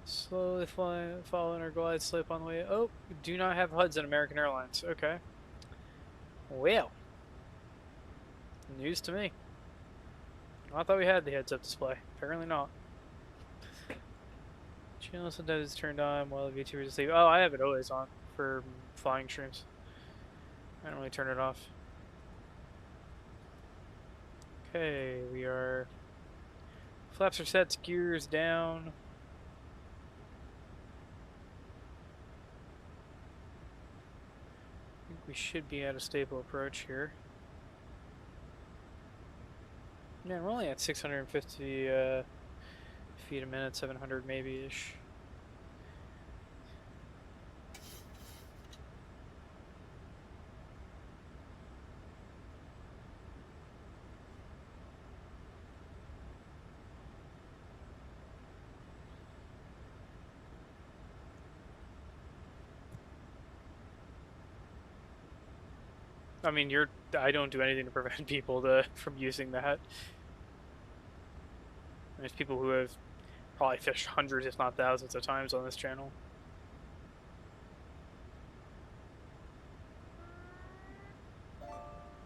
Slowly following our glide slope on the way. Oh, we do not have HUDs at American Airlines. Okay. Well. News to me. I thought we had the heads-up display. Apparently not. Channel sometimes is turned on while the VTuber is asleep. Oh, I have it always on for flying streams. I don't really turn it off. Okay, we are... Flaps are set, gears down. I think we should be at a stable approach here. Yeah, we're only at 650 feet a minute, 700 maybe-ish. I mean, I don't do anything to prevent people from using that. There's people who have probably fished hundreds, if not thousands of times on this channel.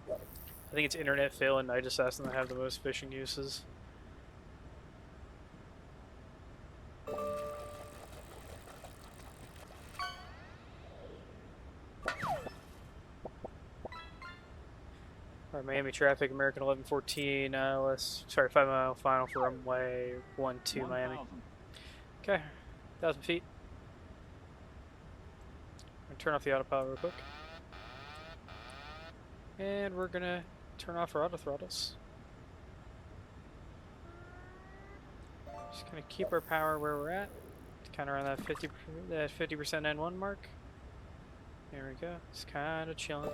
I think it's Internet Fail and Night Assassin that have the most fishing uses. Alright, Miami traffic, American 1114, sorry, 5 mile final for runway 12 Miami. Okay, 1,000 feet. I'm gonna turn off the autopilot real quick. And we're gonna turn off our auto throttles. Just gonna keep our power where we're at. Kind of around that 50% N1 mark. There we go. Just kind of chilling.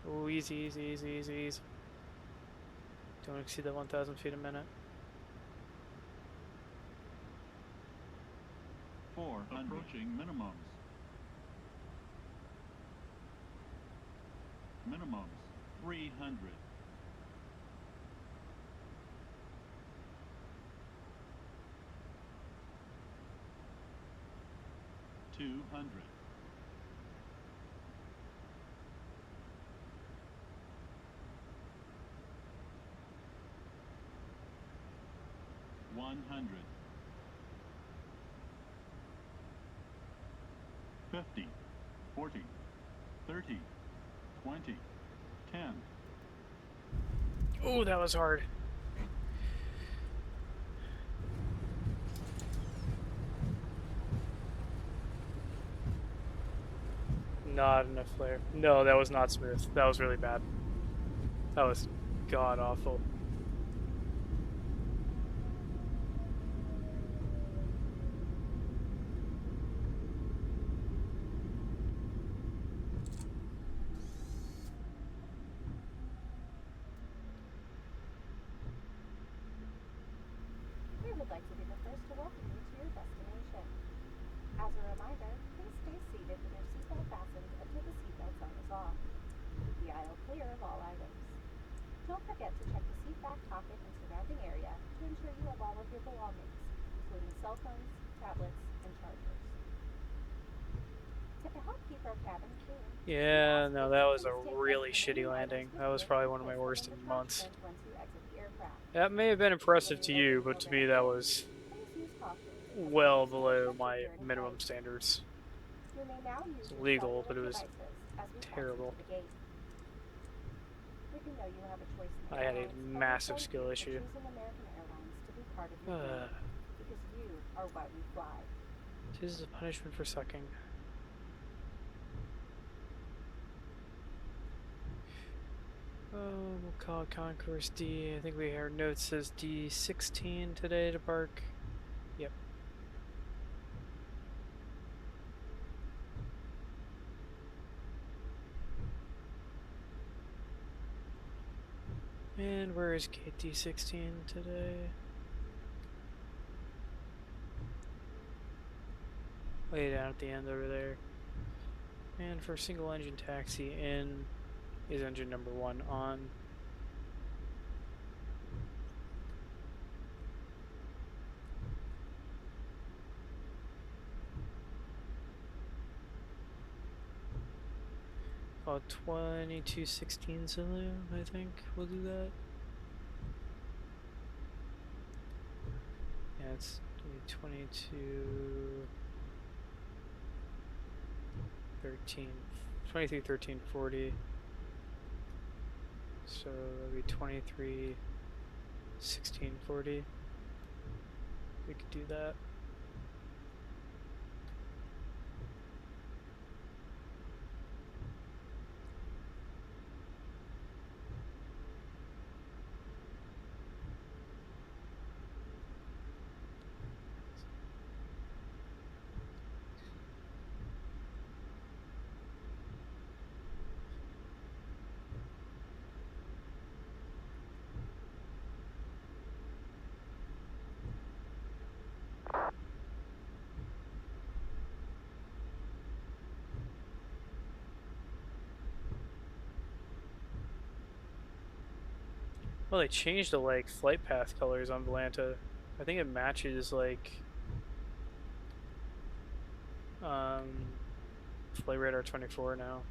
Oh, easy, easy, easy, easy, easy. Don't exceed that 1,000 feet a minute. 400. Approaching minimums. Minimums 300. 200. 100. 50, 40, 30, 20, 10. Oh, that was hard. Not enough flare. No, that was not smooth. That was really bad. That was god awful. We would like to be the first to welcome you to your destination. As a reminder, please stay seated with your seatbelt fastened until the seatbelt sign is off. Keep the aisle clear of all items. Don't forget to check the pocket and surrounding area to ensure you have all of your belongings, including cell phones, tablets, and chargers. To help keep our cabin clean, Yeah, no, that was a really shitty landing. That was probably one of my worst in months. That may have been impressive to you, but to me that was well below my minimum standards. You may now use It's your legal, but it cellular was devices as we pass terrible. into the gate. Even though you have a choice in the I had a airlines, massive thank skill you issue. for choosing American Airlines to be part of your journey, because you are why we fly. This is a punishment for sucking. Oh, we'll call it Concourse D. I think our note says D16 today to park. Yep. And where is gate D16 today? Way down at the end over there. And for single engine taxi in is engine number 1 on. Call 2216 saloon, I think we'll do that. Yeah, it's 2213. 231340. So that'll be 231640. We could do that. Well, they changed the like flight path colors on Volanta. I think it matches like Flight Radar 24 now.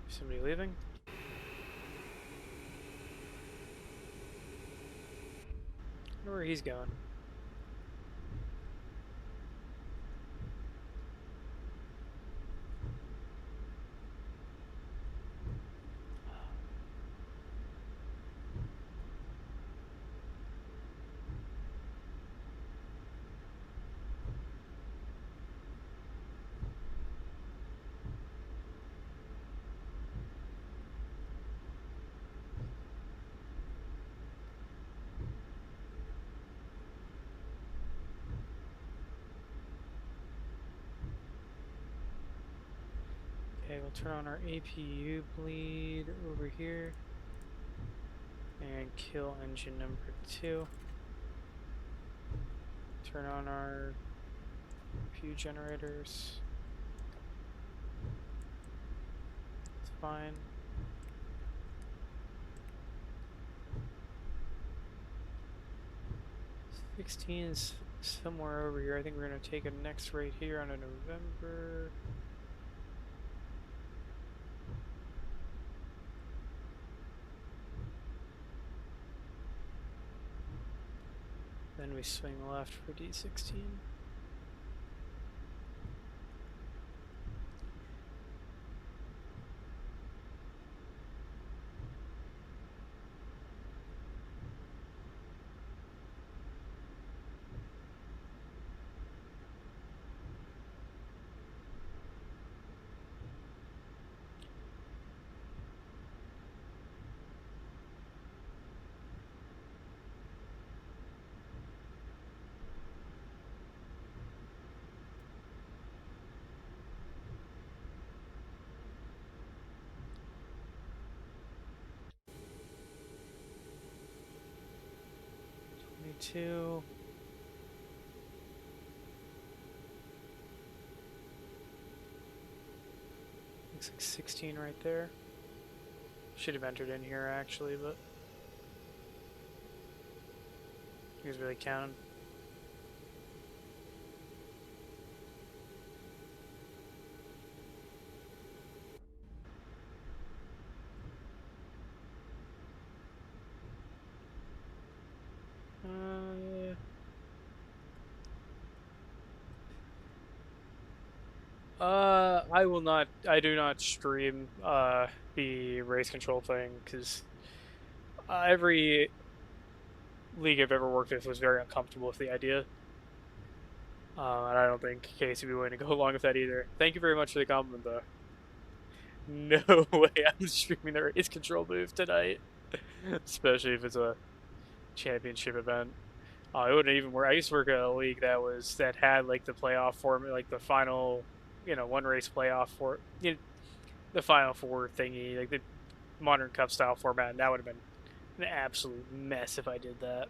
Somebody leaving? I wonder where he's going. Okay, we'll turn on our APU bleed over here and kill engine number 2. Turn on our APU generators. It's fine. '16 is somewhere over here. I think we're gonna take a next right here on a November. Then we swing left for D16. 22. Looks like 16 right there. Should have entered in here actually, but he was really counting. Yeah. I do not stream the race control thing because every league I've ever worked with was very uncomfortable with the idea. And I don't think Casey would be willing to go along with that either. Thank you very much for the compliment, though. No way I'm streaming the race control booth tonight, especially if it's a championship event. It wouldn't even work. I used to work at a league that had like the playoff format, like the final, one race playoff for the final four thingy, like the modern cup style format, and that would have been an absolute mess if I did that.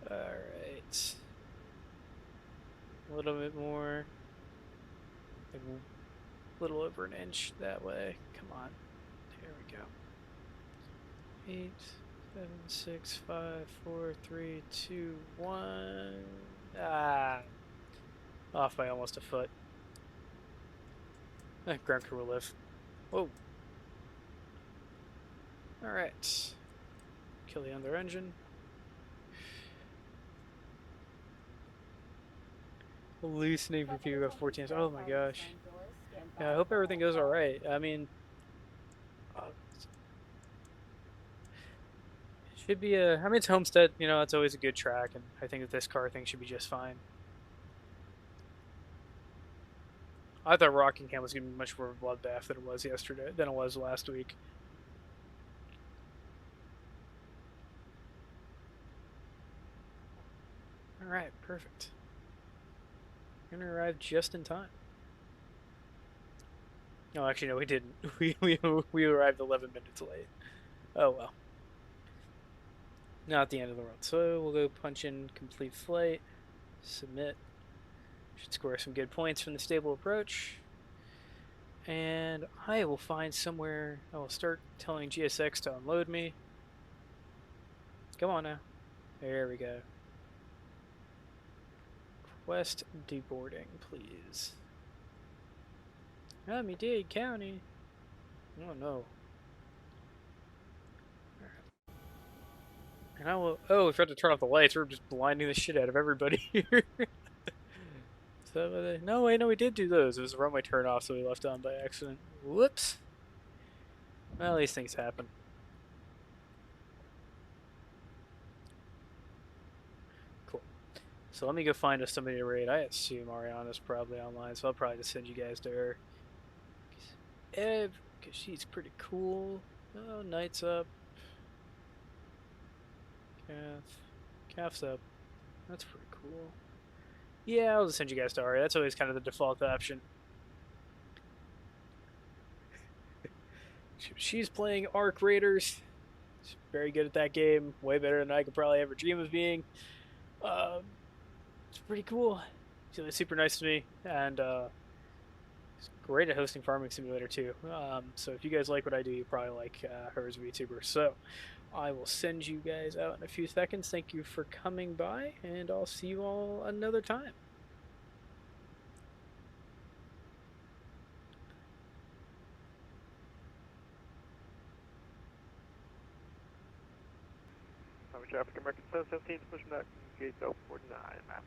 Alright. A little bit more. Like a little over an inch that way. Come on. There we go. 8, 7, 6, 5, 4, 3, 2, 1. Ah. Off by almost a foot. Ground crew will live. Whoa. Alright. Kill the other engine. Loosening for people got 14. Oh my gosh. Yeah, I hope everything goes alright. I mean, should be I mean, it's Homestead, it's always a good track, and I think that this car thing should be just fine. I thought Rockingham was going to be much more of a bloodbath than it was last week. Alright, perfect. Gonna arrive just in time. No, actually, no, we didn't. We arrived 11 minutes late. Oh well. Not the end of the world. So we'll go punch in complete flight, submit. Should score some good points from the stable approach. And I will find somewhere. I will start telling GSX to unload me. Come on now. There we go. Request deboarding, please. Miami-Dade County. Oh no. And I will. Oh, we forgot to turn off the lights. We're just blinding the shit out of everybody here. So, no, wait, no, we did do those. It was a runway turn off, so we left on by accident. Whoops. Well, these things happen. Cool. So let me go find us somebody to raid. I assume Ariana's probably online, so I'll probably just send you guys to her. Ev, because she's pretty cool. Oh, Knight's up. Calf's up. That's pretty cool. Yeah, I'll just send you guys to Ari. That's always kind of the default option. She's playing Arc Raiders. She's very good at that game. Way better than I could probably ever dream of being. It's pretty cool. She was super nice to me, and she's great at hosting Farming Simulator too. So if you guys like what I do, you probably like her as a VTuber. So I will send you guys out in a few seconds. Thank you for coming by, and I'll see you all another time. Traffic American 717, pushing back, gate 49, map.